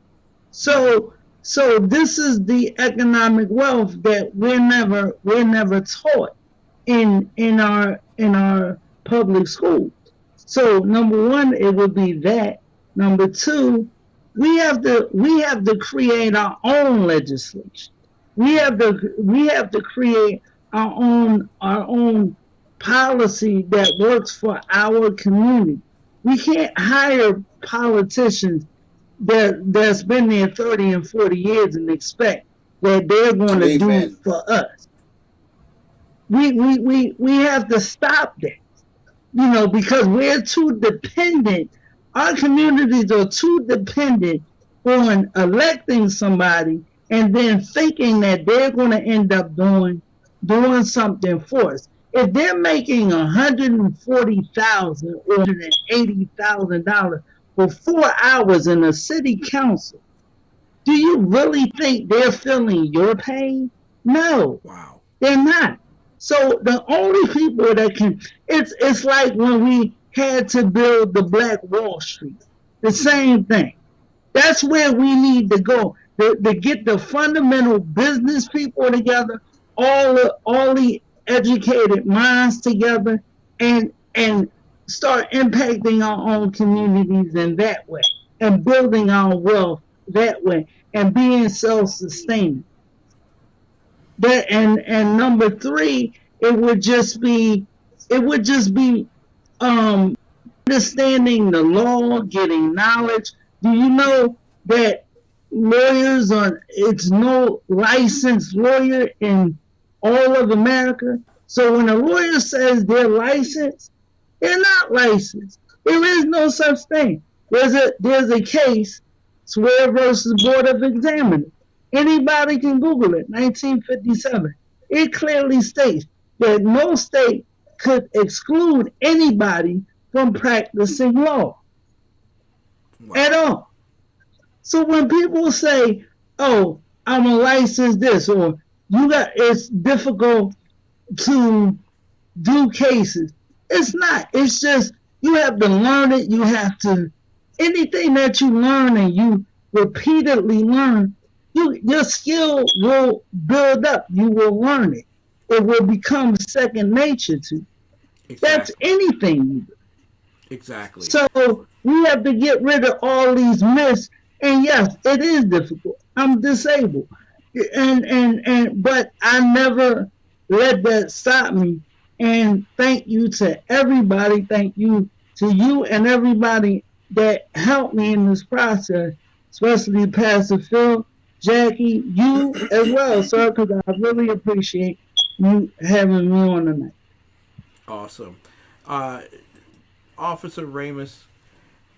So this is the economic wealth that we're never taught in our public schools. So number one, it would be that. Number two, we have to create our own legislation. We have to create our own policy that works for our community. We can't hire politicians that's been there 30 and 40 years and expect that they're going to do it for us. We have to stop that, because we're too dependent. Our communities are too dependent on electing somebody and then thinking that they're going to end up doing something for us. If they're making $140,000 or $180,000 for 4 hours in a city council, do you really think they're feeling your pain? No. Wow. They're not. So the only people that can, it's like when we had to build the Black Wall Street. The same thing. That's where we need to go to get the fundamental business people together, all the educated minds together, and start impacting our own communities in that way, and building our wealth that way, and being self-sustaining. That and number three, it would just be understanding the law, getting knowledge. Do you know that lawyers it's no licensed lawyer in all of America? So when a lawyer says they're licensed, they're not licensed. There is no such thing. There's a case, Swear versus Board of Examiners. Anybody can Google it, 1957. It clearly states that no state could exclude anybody from practicing law at Wow. all. So when people say, "Oh, I'm a licensed this," or it's difficult to do cases. It's not. It's just you have to learn it. You have to anything that you learn and you repeatedly learn, your skill will build up. You will learn it. It will become second nature to you. That's Exactly. anything. Exactly. So we have to get rid of all these myths. And yes, it is difficult. I'm disabled. And but I never let that stop me. And thank you to everybody. Thank you to you and everybody that helped me in this process, especially Pastor Phil, Jackie, you as well, sir, because I really appreciate you having me on tonight. Awesome. Uh, Officer Ramos,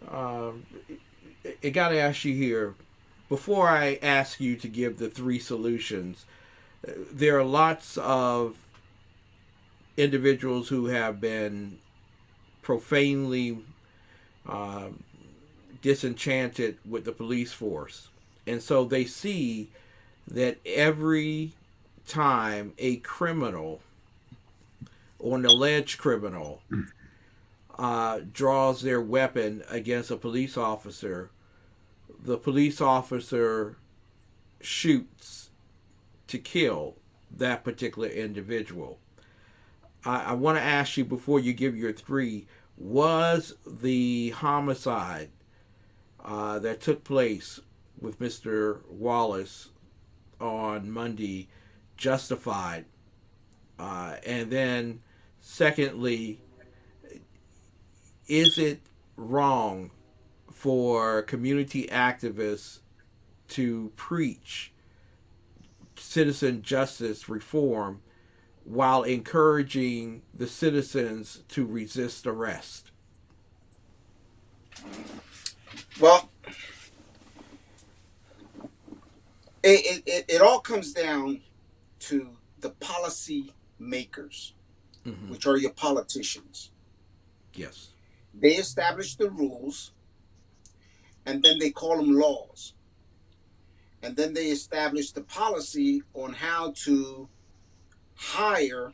um, I got to ask you here before I ask you to give the three solutions. There are lots of individuals who have been profanely uh, disenchanted with the police force. And so they see that every time a criminal or an alleged criminal draws their weapon against a police officer, the police officer shoots to kill that particular individual. I want to ask you before you give your three, was the homicide that took place with Mr. Wallace on Monday justified? And then, secondly, is it wrong for community activists to preach citizen justice reform while encouraging the citizens to resist arrest? Well, it all comes down to the policy makers, Mm-hmm. which are your politicians. Yes. They establish the rules, and then they call them laws. And then they establish the policy on how to hire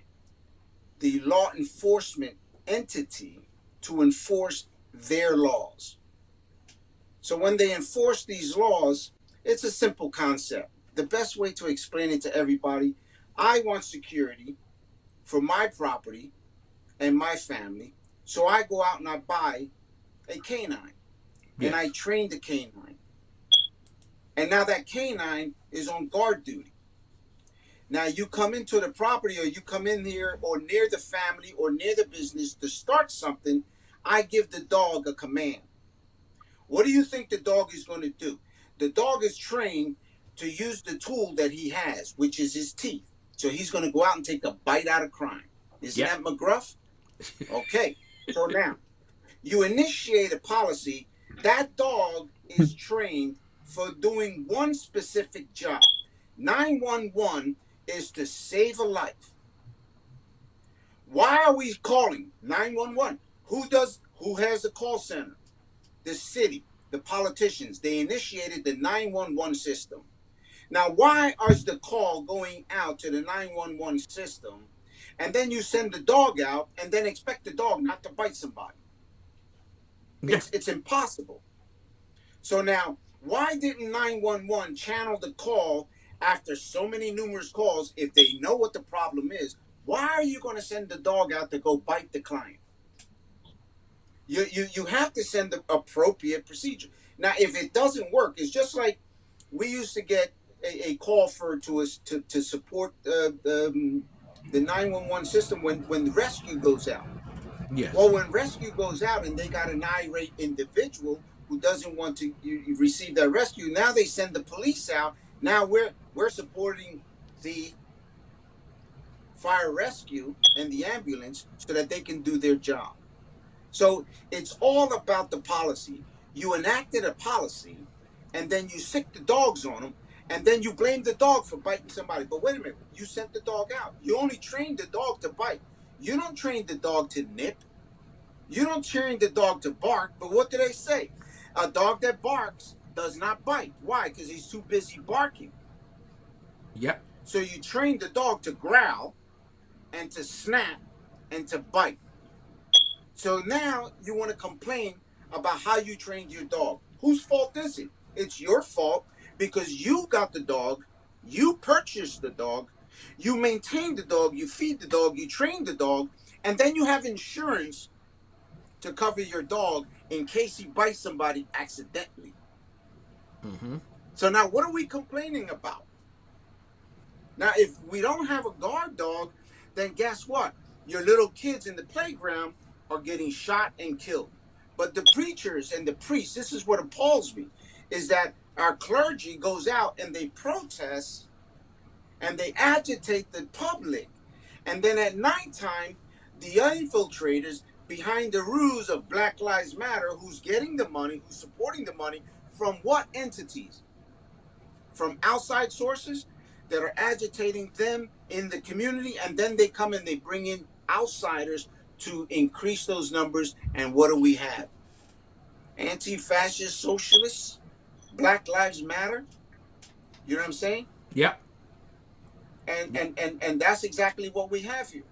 the law enforcement entity to enforce their laws. So when they enforce these laws, it's a simple concept. The best way to explain it to everybody, I want security for my property and my family. So I go out and I buy a canine and I Yes. train the canine. And now that canine is on guard duty. Now you come into the property or you come in here or near the family or near the business to start something, I give the dog a command. What do you think the dog is going to do? The dog is trained to use the tool that he has, which is his teeth. So he's going to go out and take a bite out of crime. Isn't Yep. that McGruff? Okay. So now you initiate a policy. That dog is trained for doing one specific job. 911 is to save a life. Why are we calling 911? Who has a call center? The city, the politicians. They initiated the 911 system. Now, why is the call going out to the 911 system and then you send the dog out and then expect the dog not to bite somebody? Yeah. It's impossible. So now, why didn't 911 channel the call after so many numerous calls if they know what the problem is? Why are you going to send the dog out to go bite the client? You have to send the appropriate procedure. Now, if it doesn't work, it's just like we used to get a call for to us to support the 911 system when the rescue goes out. Yes. Well, when rescue goes out and they got an irate individual who doesn't want to receive that rescue, now they send the police out. Now we're supporting the fire rescue and the ambulance so that they can do their job. So it's all about the policy. You enacted a policy and then you sick the dogs on them. And then you blame the dog for biting somebody. But wait a minute, you sent the dog out. You only trained the dog to bite. You don't train the dog to nip. You don't train the dog to bark. But what do they say? A dog that barks does not bite. Why? Because he's too busy barking. Yep. So you train the dog to growl and to snap and to bite. So now you want to complain about how you trained your dog. Whose fault is it? It's your fault because you got the dog, you purchased the dog, you maintain the dog, you feed the dog, you train the dog, and then you have insurance to cover your dog in case he bites somebody accidentally. Mm-hmm. So now what are we complaining about? Now, if we don't have a guard dog, then guess what? Your little kids in the playground are getting shot and killed. But the preachers and the priests, this is what appalls me, is that our clergy goes out and they protest and they agitate the public. And then at nighttime, the infiltrators behind the ruse of Black Lives Matter, who's getting the money, who's supporting the money, from what entities? From outside sources that are agitating them in the community, and then they come and they bring in outsiders to increase those numbers. And what do we have? Anti-fascist socialists, Black Lives Matter. You know what I'm saying? Yep. And that's exactly what we have here.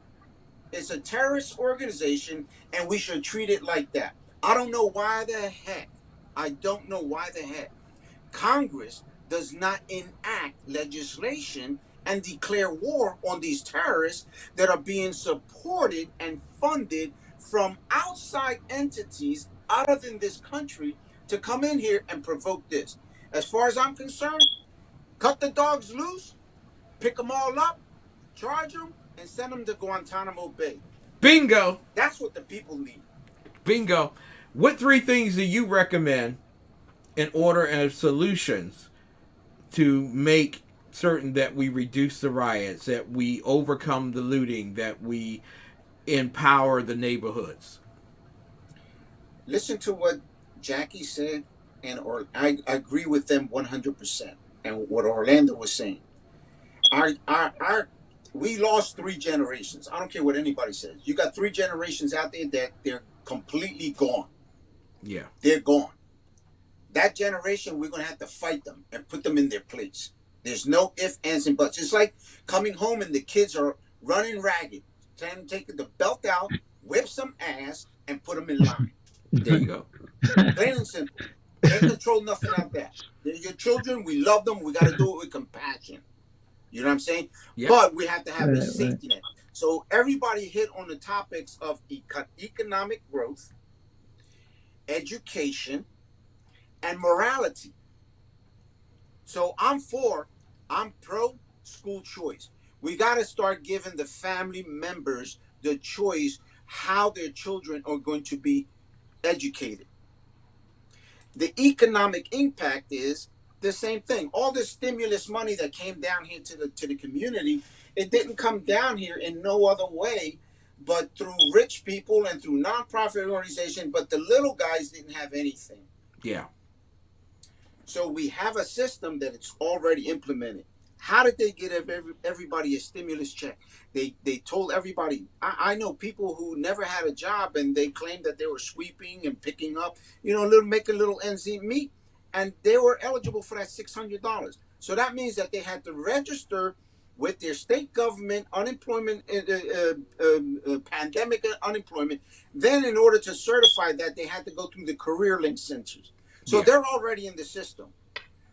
It's a terrorist organization, and we should treat it like that. I don't know why the heck. Congress does not enact legislation and declare war on these terrorists that are being supported and funded from outside entities other than this country to come in here and provoke this. As far as I'm concerned, cut the dogs loose, pick them all up, charge them, and send them to Guantanamo Bay. Bingo. That's what the people need. Bingo. What 3 things do you recommend in order as solutions to make certain that we reduce the riots, that we overcome the looting, that we empower the neighborhoods? Listen to what Jackie said, I agree with them 100%. And what Orlando was saying, we lost 3 generations. I don't care what anybody says. You got 3 generations out there that they're completely gone. Yeah, they're gone. That generation, we're gonna have to fight them and put them in their place. There's no ifs, ands, and buts. It's like coming home and the kids are running ragged, trying to take the belt out, whip some ass, and put them in line. there you go. Plain and simple. Can't control nothing out there. They're your children. We love them. We got to do it with compassion. You know what I'm saying? Yep. But we have to have a safety net. So everybody hit on the topics of economic growth, education, and morality. So I'm pro school choice. We got to start giving the family members the choice how their children are going to be educated. The economic impact is the same thing. All the stimulus money that came down here to the community, it didn't come down here in no other way but through rich people and through nonprofit organizations, but the little guys didn't have anything. Yeah. So we have a system that it's already implemented. How did they get everybody a stimulus check? They told everybody. I know people who never had a job and they claimed that they were sweeping and picking up, making little ends meet, and they were eligible for that $600. So that means that they had to register with their state government unemployment, pandemic unemployment. Then, in order to certify that, they had to go through the career link centers. So they're already in the system.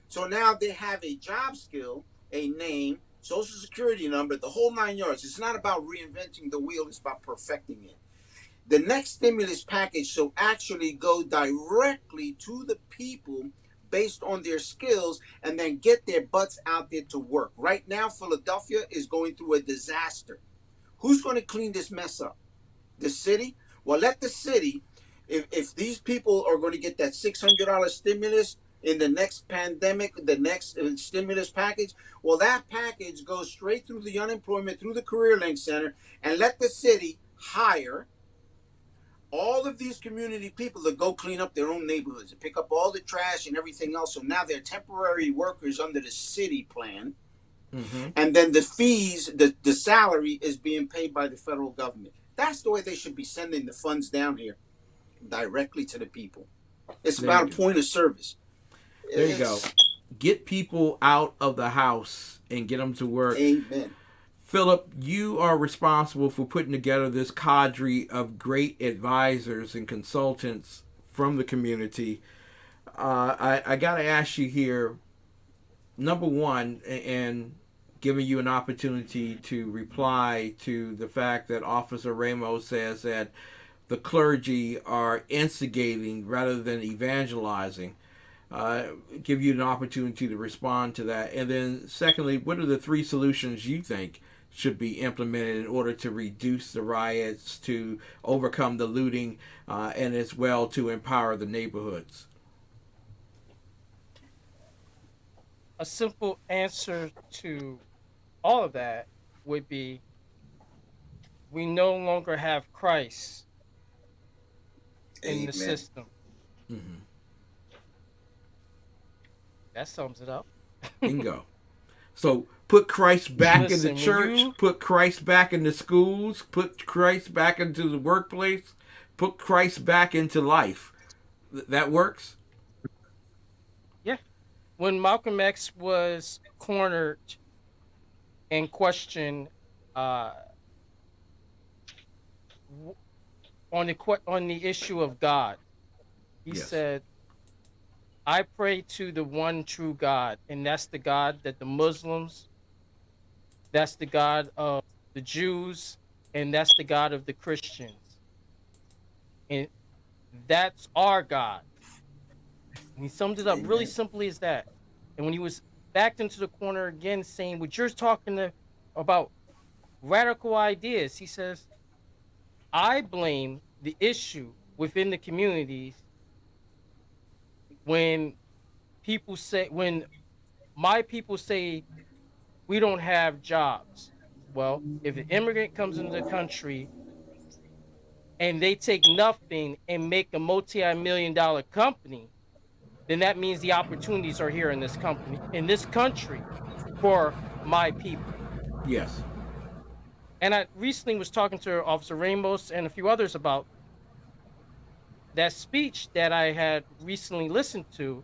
So now they have a job skill, a name, social security number, the whole 9 yards. It's not about reinventing the wheel, it's about perfecting it. The next stimulus package shall actually go directly to the people based on their skills and then get their butts out there to work. Right now, Philadelphia is going through a disaster. Who's going to clean this mess up? The city? Well, let the city, if these people are going to get that $600 stimulus in the next pandemic, the next stimulus package, well, that package goes straight through the unemployment, through the Career Link Center, and let the city hire all of these community people to go clean up their own neighborhoods and pick up all the trash and everything else. So now they're temporary workers under the city plan. Mm-hmm. And then the fees, the salary is being paid by the federal government. That's the way they should be sending the funds down here directly to the people. It's about a point of service. There you go. Get people out of the house and get them to work. Amen. Phillip, you are responsible for putting together this cadre of great advisors and consultants from the community. I got to ask you here, number one, and giving you an opportunity to reply to the fact that Officer Ramos says that the clergy are instigating rather than evangelizing. Give you an opportunity to respond to that. And then secondly, what are the 3 solutions you think should be implemented in order to reduce the riots, to overcome the looting, and as well to empower the neighborhoods? A simple answer to all of that would be we no longer have Christ in the system. Mm-hmm. That sums it up. Bingo. So put Christ back in the church, put Christ back in the schools, put Christ back into the workplace, put Christ back into life. That works? Yeah. When Malcolm X was cornered and questioned on the issue of God, he said, I pray to the one true God, and that's the God that the Muslims, that's the God of the Jews, and that's the God of the Christians. And that's our God. And he summed it up really simply as that. And when he was backed into the corner again saying, what you're talking about radical ideas, he says, I blame the issue within the communities when my people say we don't have jobs. Well, if an immigrant comes into the country and they take nothing and make a multi-million-dollar company, then that means the opportunities are here in this country for my people. Yes. And I recently was talking to Officer Ramos and a few others about that speech that I had recently listened to,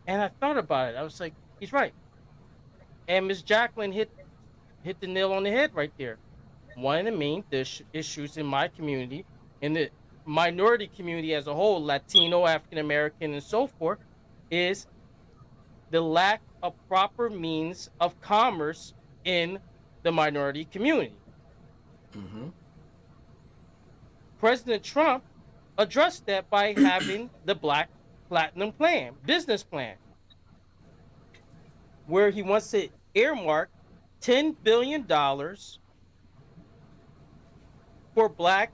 and I thought about it. I was like, he's right. And Miss Jacqueline hit the nail on the head right there. One of the main issues in my community, in the minority community as a whole, Latino, African American, and so forth, is the lack of proper means of commerce in the minority community. Mm-hmm. President Trump addressed that by having the Black Platinum Plan, business plan, where he wants to earmark $10 billion for Black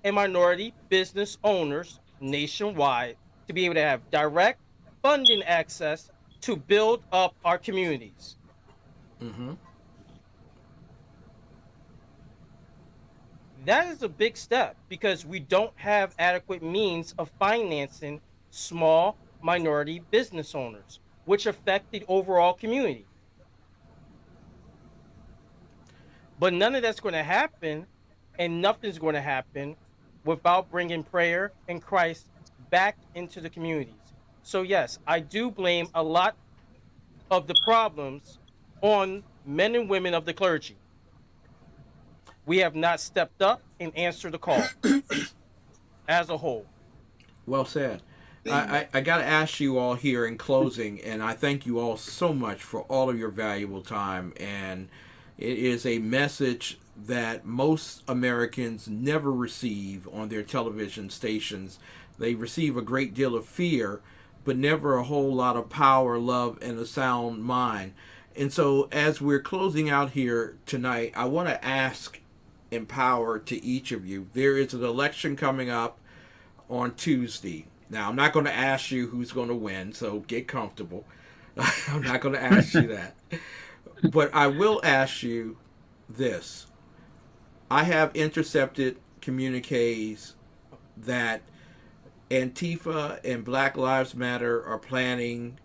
and minority business owners nationwide to be able to have direct funding access to build up our communities. Mm-hmm. That is a big step because we don't have adequate means of financing small minority business owners, which affect the overall community. But none of that's going to happen, and nothing's going to happen without bringing prayer and Christ back into the communities. So yes, I do blame a lot of the problems on men and women of the clergy. We have not stepped up and answered the call as a whole. Well said. I got to ask you all here in closing, and I thank you all so much for all of your valuable time. And it is a message that most Americans never receive on their television stations. They receive a great deal of fear, but never a whole lot of power, love, and a sound mind. And so as we're closing out here tonight, I want to ask in power to each of you. There is an election coming up on Tuesday. Now, I'm not going to ask you who's going to win, so get comfortable. I'm not going to ask you that. But I will ask you this. I have intercepted communiques that Antifa and Black Lives Matter are planning,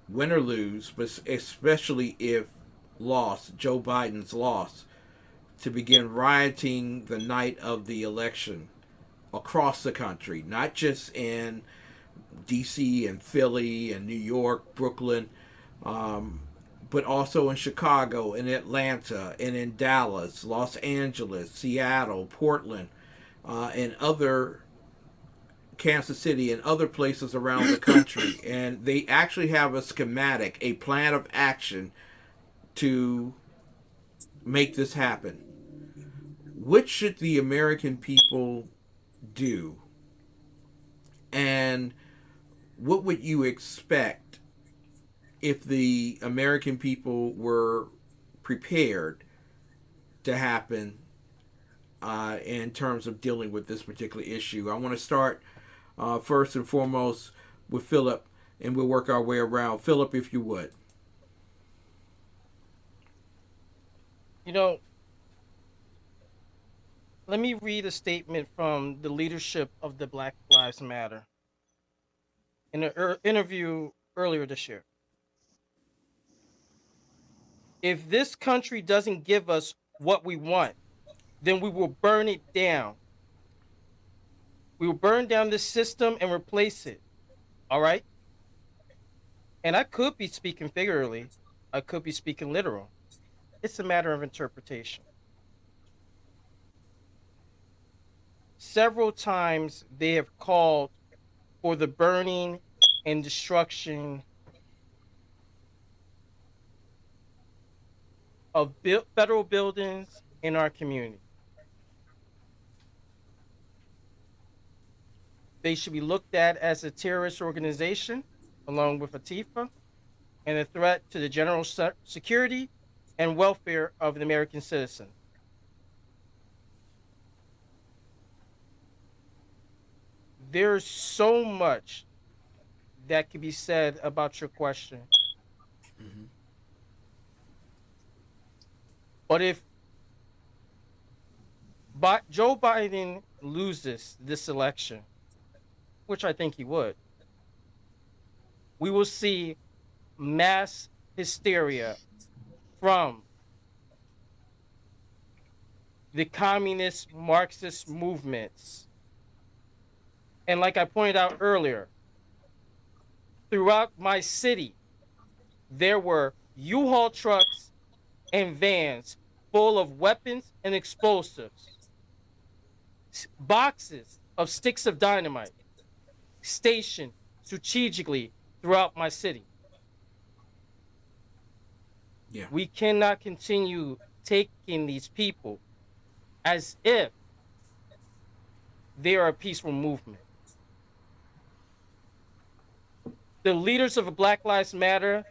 win or lose, but especially if Joe Biden's lost, to begin rioting the night of the election across the country, not just in DC and Philly and New York, Brooklyn, but also in Chicago, in Atlanta, and in Dallas, Los Angeles, Seattle, Portland, and other Kansas City and other places around the country. And they actually have a schematic, a plan of action to make this happen. What should the American people do? And what would you expect if the American people were prepared to happen in terms of dealing with this particular issue? I want to start first and foremost with Phillip, and we'll work our way around. Phillip, if you would. You know, let me read a statement from the leadership of the Black Lives Matter in an interview earlier this year. If this country doesn't give us what we want, then we will burn it down. We will burn down this system and replace it. All right? And I could be speaking figuratively. I could be speaking literal. It's a matter of interpretation. Several times they have called for the burning and destruction of federal buildings in our community. They should be looked at as a terrorist organization, along with Antifa, and a threat to the general security and welfare of the American citizen. There's so much that can be said about your question. Mm-hmm. But if Joe Biden loses this election, which I think he would, we will see mass hysteria from the communist Marxist movements. And like I pointed out earlier, throughout my city, there were U-Haul trucks and vans full of weapons and explosives, boxes of sticks of dynamite stationed strategically throughout my city. Yeah. We cannot continue taking these people as if they are a peaceful movement. The leaders of Black Lives Matter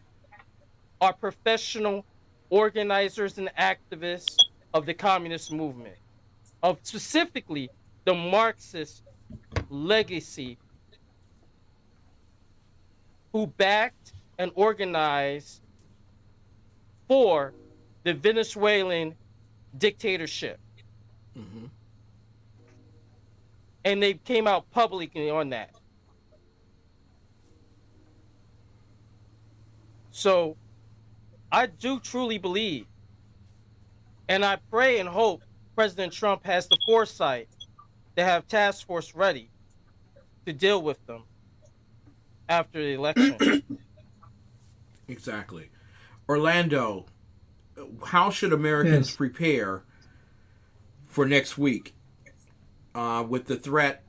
are professional organizers and activists of the communist movement, of specifically the Marxist legacy, who backed and organized for the Venezuelan dictatorship. Mm-hmm. And they came out publicly on that. So I do truly believe, and I pray and hope President Trump has the foresight to have task force ready to deal with them after the election. Exactly. Orlando, how should Americans Yes. prepare for next week with the threat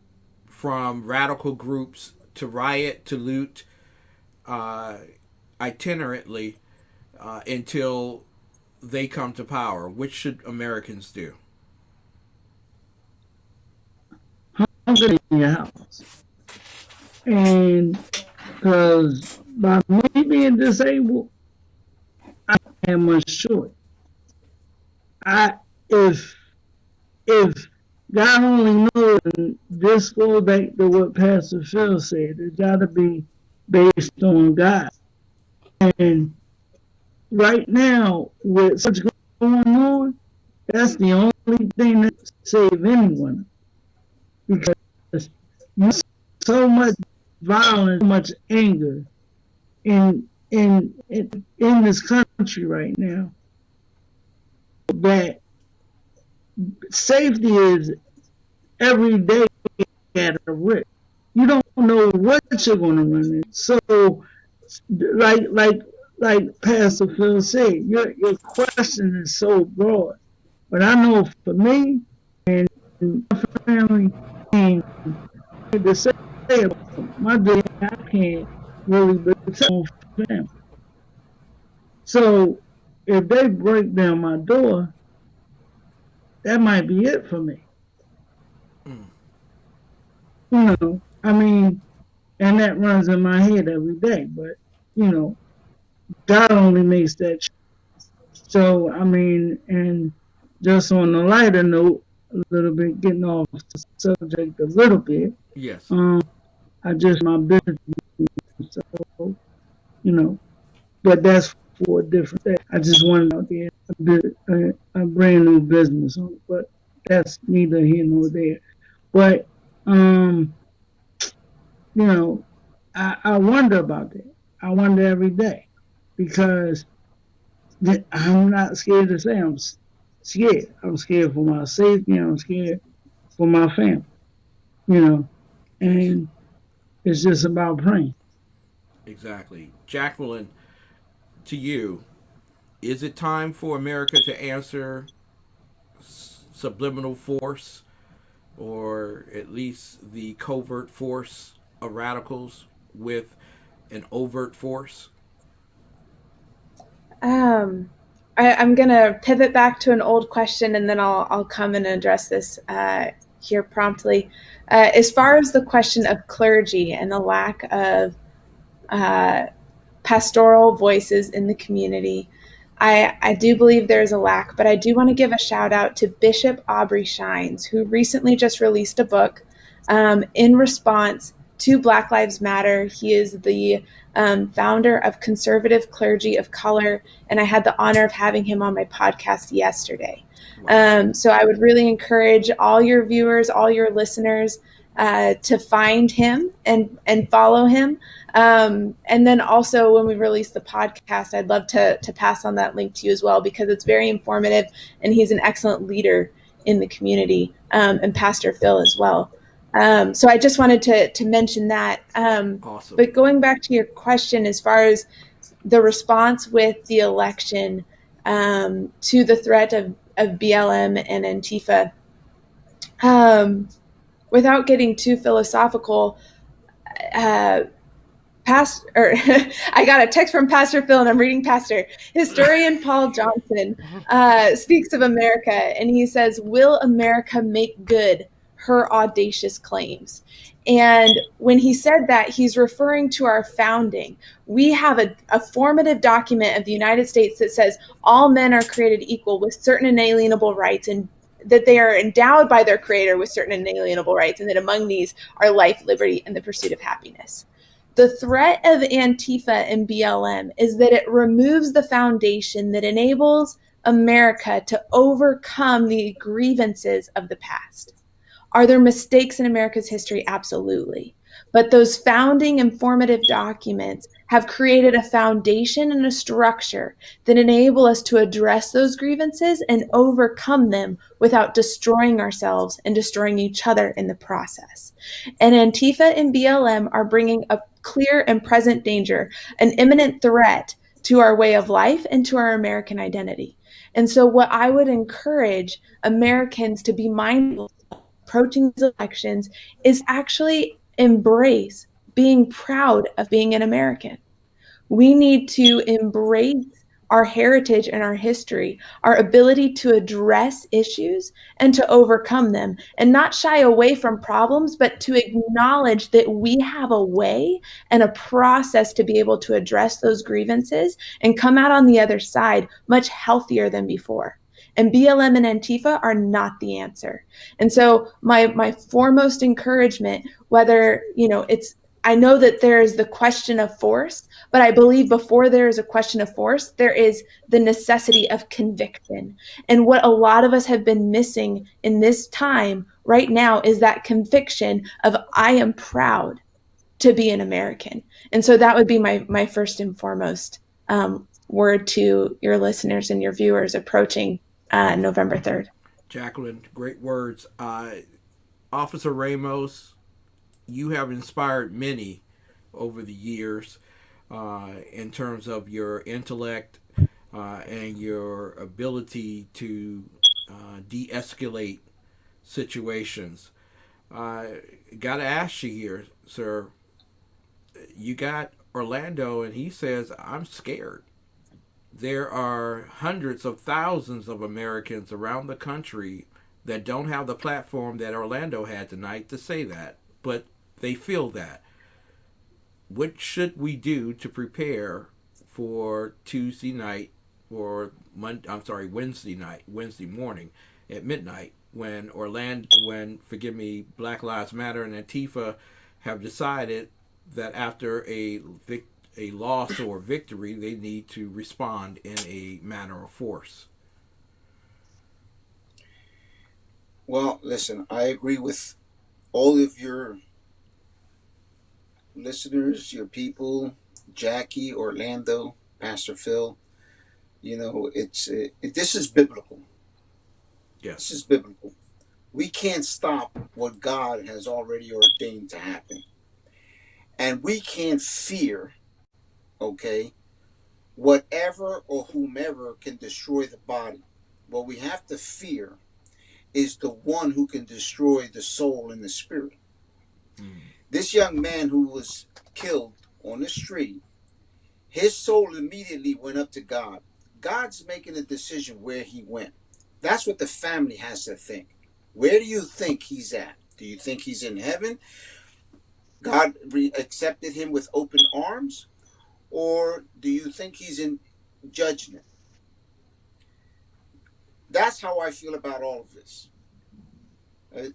from radical groups to riot, to loot itinerantly until they come to power? Which should Americans do? Hunger in your house. And because by me being disabled, I am much short. If God only knows, and this goes back to what Pastor Phil said, it gotta be based on God. And right now, with such going on, that's the only thing that save anyone. Because you so much violence, so much anger in this country right now that safety is every day at a risk. You don't know what you're going to run into. So, like like like Pastor Phil said, your question is so broad. But I know for me and my family, and to say about my day, I can't really protect my family. So if they break down my door, that might be it for me. Mm. I mean, and that runs in my head every day. But you know, God only makes that. So I mean, and just on a lighter note, a little bit getting off the subject a little bit. Yes. I just my business, so you know, but that's for a different day. I just wanted out there a brand new business on it, but that's neither here nor there. But um, you know, I wonder about that. I wonder every day because I'm not scared to say I'm scared. I'm scared for my safety. I'm scared for my family. You know, Yes. and it's just about praying. Exactly. Jacqueline, to you, is it time for America to answer subliminal force, or at least the covert force of radicals, with an overt force? Um, I'm gonna pivot back to an old question, and then I'll come and address this here promptly. As far as the question of clergy and the lack of uh, pastoral voices in the community, I do believe there's a lack, but I do want to give a shout out to Bishop Aubrey Shines, who recently just released a book in response to Black Lives Matter. He is the founder of Conservative Clergy of Color, and I had the honor of having him on my podcast yesterday. Wow. So I would really encourage all your viewers, all your listeners, to find him and follow him. And then also when we release the podcast, I'd love to pass on that link to you as well, because it's very informative and he's an excellent leader in the community, and Pastor Phil as well. So I just wanted to mention that. Awesome. But going back to your question, as far as the response with the election to the threat of BLM and Antifa, without getting too philosophical, I got a text from Pastor Phil, and I'm reading Pastor. Historian Paul Johnson speaks of America, and he says, "Will America make good her audacious claims?" And when he said that, he's referring to our founding. We have a formative document of the United States that says all men are created equal with certain inalienable rights, and that they are endowed by their creator with certain inalienable rights, and that among these are life, liberty, and the pursuit of happiness. The threat of Antifa and BLM is that it removes the foundation that enables America to overcome the grievances of the past. Are there mistakes in America's history? Absolutely. But those founding informative documents have created a foundation and a structure that enable us to address those grievances and overcome them without destroying ourselves and destroying each other in the process. And Antifa and BLM are bringing a clear and present danger, an imminent threat to our way of life and to our American identity. And so, what I would encourage Americans to be mindful approaching these elections is actually embrace being proud of being an American. We need to embrace our heritage and our history, our ability to address issues and to overcome them, and not shy away from problems, but to acknowledge that we have a way and a process to be able to address those grievances and come out on the other side much healthier than before. And BLM and Antifa are not the answer. And so my foremost encouragement, whether, I know that there is the question of force, but I believe before there is a question of force, there is the necessity of conviction. And what a lot of us have been missing in this time right now is that conviction of I am proud to be an American. And so that would be my first and foremost word to your listeners and your viewers approaching November 3rd. Jacqueline, great words. Officer Ramos, you have inspired many over the years in terms of your intellect and your ability to de escalate situations. Got to ask you here, sir. You got Orlando, and he says, I'm scared. There are hundreds of thousands of Americans around the country that don't have the platform that Orlando had tonight to say that, but they feel that. What should we do to prepare for Tuesday night or Wednesday morning at midnight when Black Lives Matter and Antifa have decided that after a loss or victory, they need to respond in a manner of force? Well, listen, I agree with all of your listeners, your people, Jackie, Orlando, Pastor Phil. This is biblical. Yes. This is biblical. We can't stop what God has already ordained to happen. And we can't fear, okay, whatever or whomever can destroy the body. What we have to fear is the one who can destroy the soul and the spirit. This young man who was killed on the street, his soul immediately went up to God. God's making a decision where he went. That's what the family has to think. Where do you think he's at? Do you think he's in heaven? God accepted him with open arms? Or do you think he's in judgment? That's how I feel about all of this.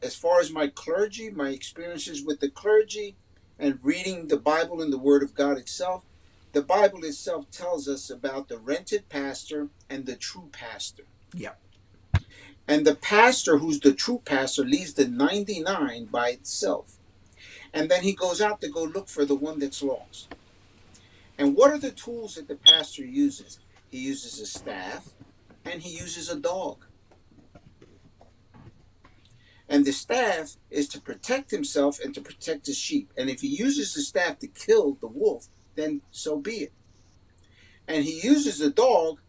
As far as my clergy, my experiences with the clergy and reading the Bible and the Word of God itself, the Bible itself tells us about the rented pastor and the true pastor. Yep. And the pastor who's the true pastor leaves the 99 by itself. And then he goes out to go look for the one that's lost. And what are the tools that the pastor uses? He uses a staff and he uses a dog. And the staff is to protect himself and to protect his sheep. And if he uses the staff to kill the wolf, then so be it. And he uses the dog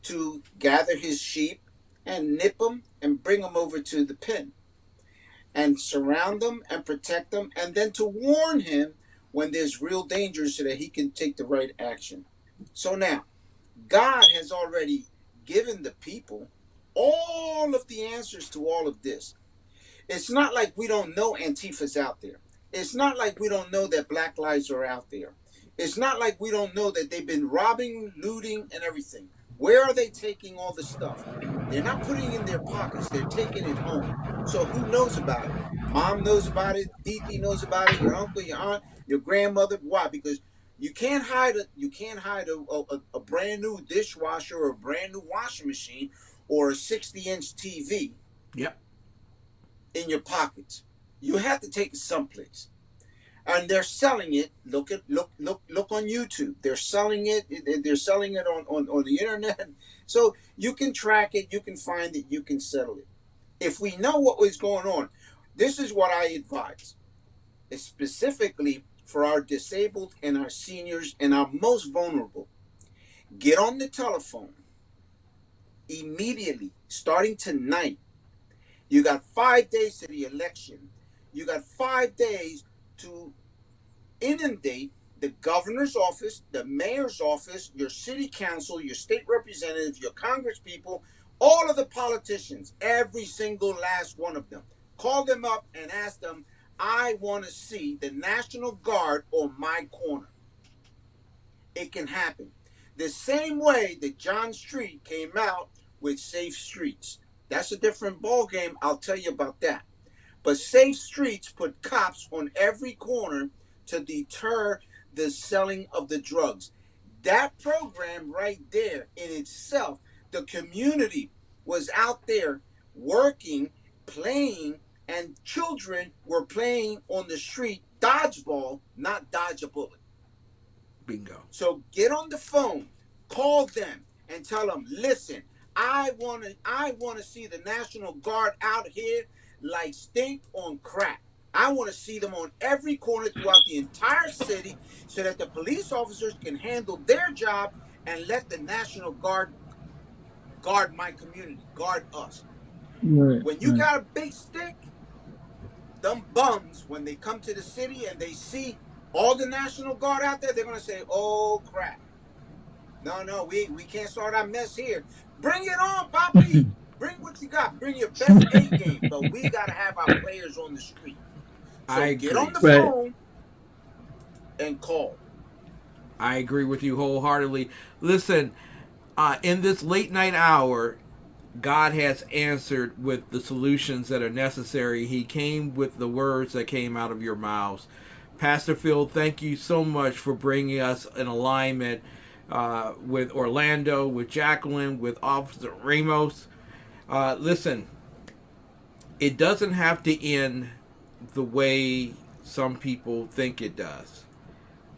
to gather his sheep and nip them and bring them over to the pen and surround them and protect them, and then to warn him when there's real danger so that he can take the right action. So now, God has already given the people all of the answers to all of this. It's not like we don't know Antifa's out there. It's not like we don't know that Black Lives are out there. It's not like we don't know that they've been robbing, looting, and everything. Where are they taking all the stuff? They're not putting it in their pockets. They're taking it home. So who knows about it? Mom knows about it. Titi knows about it. Your uncle, your aunt, your grandmother. Why? Because you can't hide a brand new dishwasher or a brand new washing machine or a 60-inch TV. Yep. In your pockets. You have to take it someplace. And they're selling it. Look on YouTube. They're selling it. They're selling it on the internet. So you can track it, you can find it, you can settle it. If we know what was going on, this is what I advise. It's specifically for our disabled and our seniors and our most vulnerable. Get on the telephone immediately, starting tonight. You got 5 days to the election. You got 5 days to inundate the governor's office, the mayor's office, your city council, your state representatives, your congresspeople, all of the politicians, every single last one of them. Call them up and ask them, I want to see the National Guard on my corner. It can happen. The same way that John Street came out with Safe Streets. That's a different ball game. I'll tell you about that. But Safe Streets put cops on every corner to deter the selling of the drugs. That program right there in itself, the community was out there working, playing, and children were playing on the street dodgeball, not dodge a bullet. Bingo. So get on the phone, call them, and tell them, listen, I wanna see the National Guard out here like stink on crack. I want to see them on every corner throughout the entire city so that the police officers can handle their job and let the National Guard guard my community, guard us. Right, When you right. got a big stick, them bums, when they come to the city and they see all the National Guard out there, they're gonna say, "Oh crap! No, we can't start our mess here. Bring it on, Poppy. Bring what you got. Bring your best A game. But we gotta have our players on the street. I So get on agree. the Right. phone and call." I agree with you wholeheartedly. Listen, in this late night hour, God has answered with the solutions that are necessary. He came with the words that came out of your mouths. Pastor Phil, thank you so much for bringing us in alignment with Orlando, with Jacqueline, with Officer Ramos. Listen, it doesn't have to end the way some people think it does.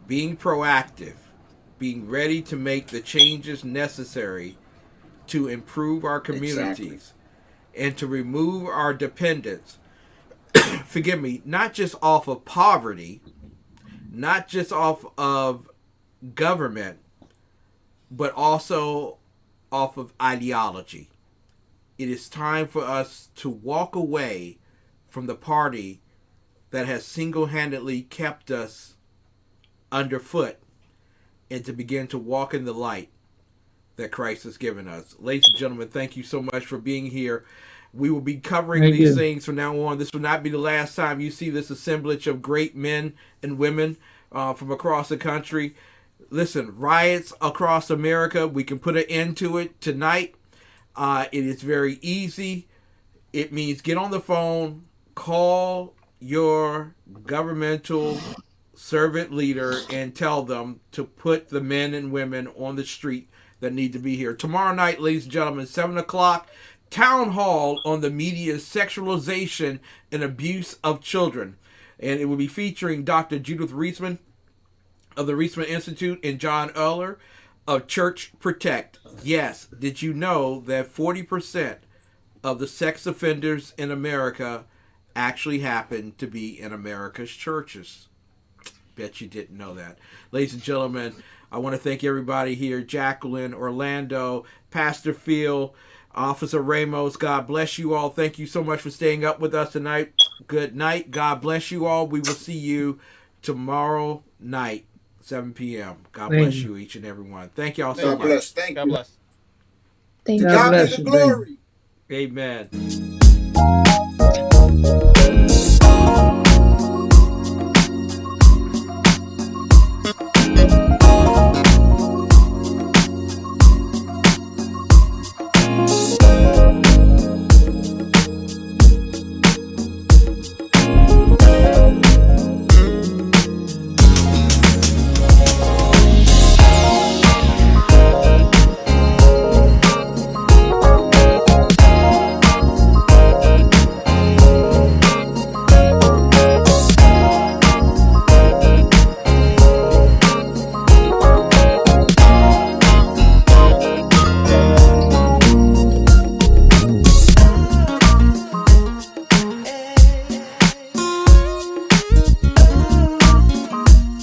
Being proactive, being ready to make the changes necessary to improve our Exactly. communities and to remove our dependence, forgive me, not just off of poverty, not just off of government, but also off of ideology. It is time for us to walk away from the party that has single handedly kept us underfoot and to begin to walk in the light that Christ has given us. Ladies and gentlemen, thank you so much for being here. We will be covering Thank these you. things from now on. This will not be the last time you see this assemblage of great men and women from across the country. Listen, riots across America, we can put an end to it tonight. It is very easy. It means get on the phone, call your governmental servant leader, and tell them to put the men and women on the street that need to be here. Tomorrow night, ladies and gentlemen, 7 o'clock, town hall on the media's sexualization and abuse of children. And it will be featuring Dr. Judith Reisman of the Reisman Institute and John Euler of Church Protect. Yes, did you know that 40% of the sex offenders in America actually happen to be in America's churches? Bet you didn't know that. Ladies and gentlemen, I want to thank everybody here. Jacqueline, Orlando, Pastor Phil, Officer Ramos. God bless you all. Thank you so much for staying up with us tonight. Good night. God bless you all. We will see you tomorrow night, 7 p.m. God Thank bless you. you, each and every one. Thank y'all so Thank God you. much. bless. Thank God you. bless. To Thank God you. God be bless the you. Thank you. glory. Amen.